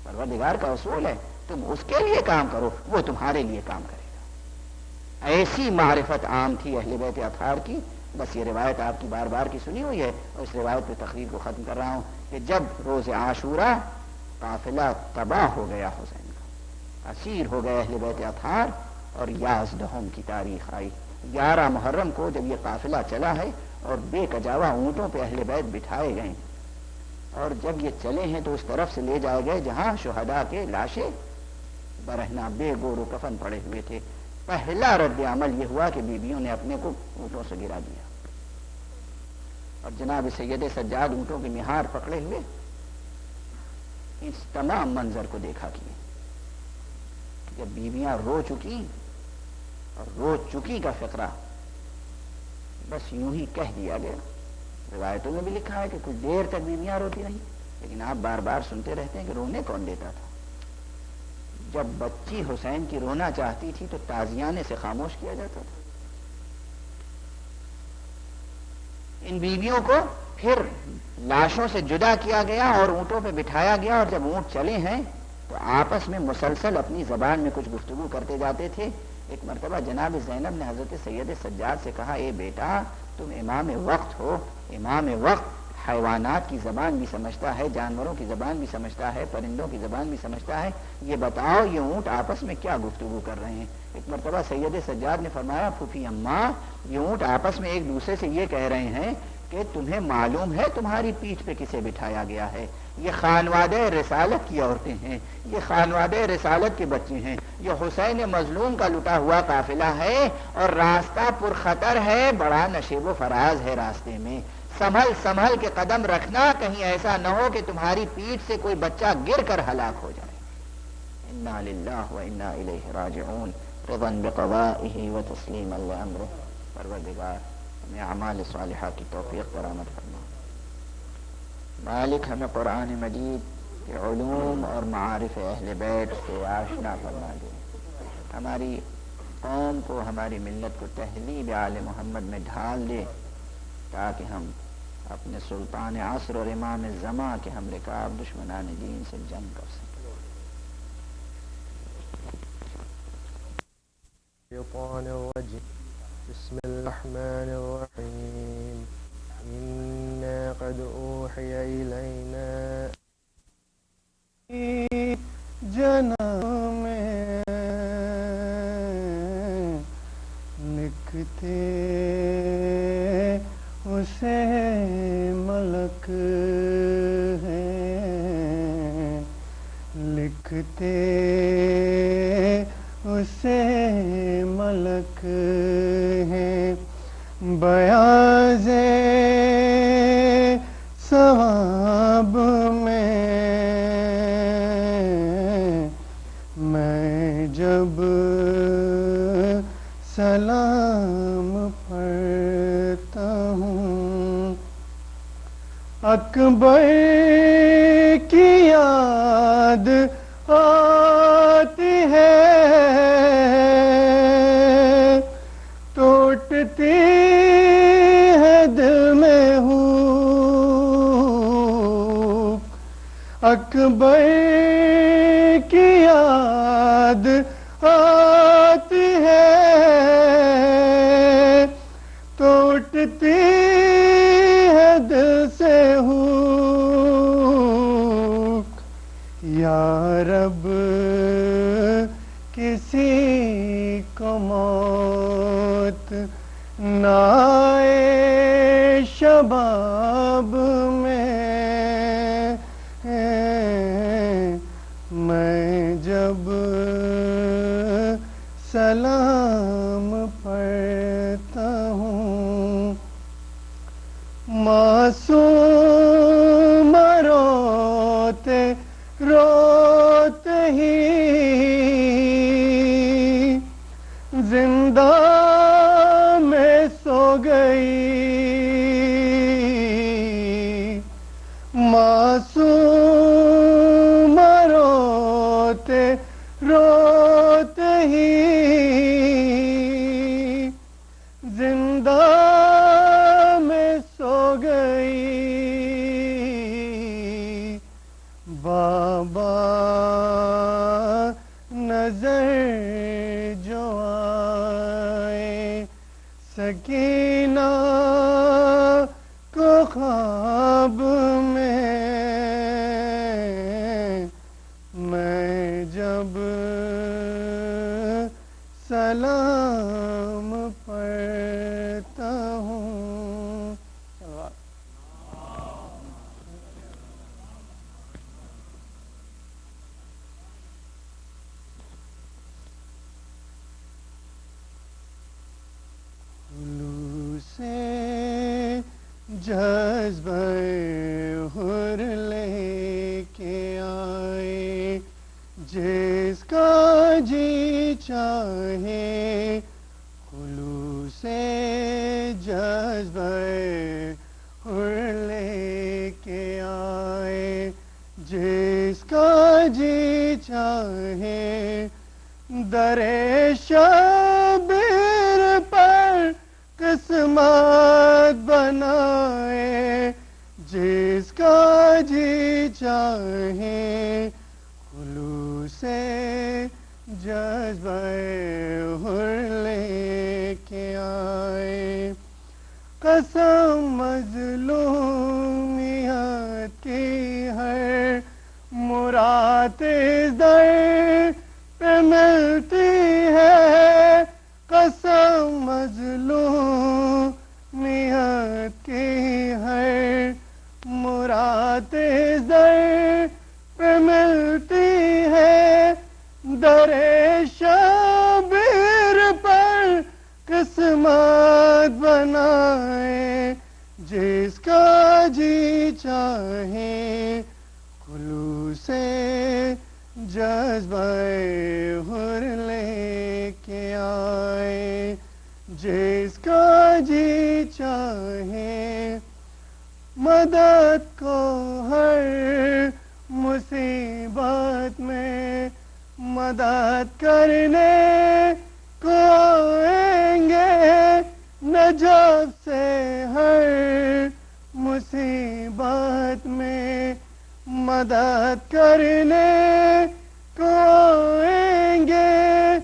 پروردگار کا اصول ہے تم اس کے لیے کام کرو، وہ تمہارے لیے کام کرے گا۔ ایسی معرفت عام تھی اہل بیت اطہار کی۔ بس یہ روایت آپ کی بار بار کی سنی ہوئی ہے، اور اس روایت پہ تقریر کو ختم کر رہا ہوں کہ جب روز عاشورہ قافلہ تباہ ہو گیا حسین کا، اسیر ہو گئے اہل بیت اطہار، اور یازدہم کی تاریخ آئی، 11 محرم کو جب یہ قافلہ چلا ہے اور بے کجاوا اونٹوں پہ اہل بیت بٹھائے گئے، اور جب یہ چلے ہیں تو اس طرف سے لے جائے گئے جہاں شہداء کے لاشیں برہنہ بے گور و کفن پڑے ہوئے تھے، پہلا رد عمل یہ ہوا کہ بیویوں نے اپنے کو اونٹوں سے گرا دیا، اور جناب سید سجاد اونٹوں کی مہار پکڑے ہوئے اس تمام منظر کو دیکھا کیے۔ جب بیویاں رو چکی، اور رو چکی کا فقرہ بس یوں ہی کہہ دیا گیا، روایتوں میں بھی لکھا ہے کہ کچھ دیر تک بیویاں روتی رہی، لیکن آپ بار بار سنتے رہتے ہیں کہ رونے کون دیتا تھا؟ جب بچی حسین کی رونا چاہتی تھی تو تازیانے سے خاموش کیا جاتا تھا۔ ان بیویوں کو پھر لاشوں سے جدا کیا گیا اور اونٹوں پہ بٹھایا گیا، اور جب اونٹ چلے ہیں تو آپس میں مسلسل اپنی زبان میں کچھ گفتگو کرتے جاتے تھے۔ ایک مرتبہ جناب زینب نے حضرت سید سجاد سے کہا، اے بیٹا تم امام وقت ہو، امام وقت حیوانات کی زبان بھی سمجھتا ہے، جانوروں کی زبان بھی سمجھتا ہے، پرندوں کی زبان بھی سمجھتا ہے، یہ بتاؤ یہ اونٹ آپس میں کیا گفتگو کر رہے ہیں؟ ایک مرتبہ سید سجاد نے فرمایا، پھوپھی اماں یہ اونٹ آپس میں ایک دوسرے سے یہ کہہ رہے ہیں کہ تمہیں معلوم ہے تمہاری پیٹھ پہ کسے بٹھایا گیا ہے؟ یہ خانوادہ رسالت کی عورتیں ہیں، یہ خانوادہ رسالت کے بچے ہیں، یہ حسین مظلوم کا لٹا ہوا قافلہ ہے، اور راستہ پرخطر ہے، بڑا نشیب و فراز ہے راستے میں، سنبھل سنبھل کے قدم رکھنا، کہیں ایسا نہ ہو کہ تمہاری پیٹھ سے کوئی بچہ گر کر ہلاک ہو جائے۔ انا للہ و انا الیہ راجعون، رضا بقضائہ و تسلیما لامرہ۔ پروردگار ہمیں اعمال صالحہ کی توفیق برآمد فرما۔ مالک ہمیں قرآن مجید کے علوم اور معارف اہل بیت سے آشنا فرما دے، ہماری قوم کو، ہماری ملت کو تہذیب آل محمد میں ڈھال دے، تاکہ ہم اپنے سلطان عصر اور امام زمان کے ہم رکاب دشمنان دین سے جنگ کر سکیں۔ بسم الرحمن الرحیم إنا قد أوحي إلينا جنم میں لکھتے اسے ملک ہیں دیکھتے اسے ملک ہیں بیاض ثواب میں جب سلام پڑھتا ہوں اکبر کی یاد آتی ہے ٹوٹتی ہے دل میں ہوں اکبر کی یاد آتی ہے ٹوٹتی ہے دل سے ہوں یا رب کسی کو موت نہ آئے شباب میں جب سلام پڑھتا ہوں معصوم روتے روتے ہی زندہ میں سو گئی معصوم روتے روتے ہی زندہ میں سو گئی بابا نظر جو آئے سکینہ کو خواب میں جب سلام پڑھتا ہوں سے جذبہ حر لے کے آئے جس کا جی چاہے خلوص سے جذبہ حر لے کے آئے جس کا جی چاہے در شبیر پر قسمت بنائے جس کا جی چاہے خلوص سے جذبہ حر لے کے آئے قسم مظلومیت کی ہر مراد اس در پہ ملتی ہے قسم مظلومیت کی ہر مراد اس در پہ ملتی ہے در شبیر پر قسمت بنائے جس کا جی چاہے خلوص سے جذبہ حر لے کے آئے جس کا جی چاہے مدد کو ہر مصیبت میں مدد کرنے کو آئیں گے نجات سے ہر مصیبت میں مدد کرنے کو آئیں گے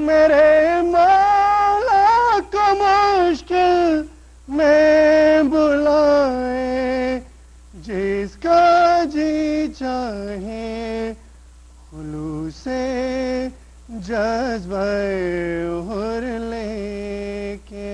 میرے مولا کو مشکل میں بلائے جس کا جی چاہے خلوص سے جذبہ حر لے کے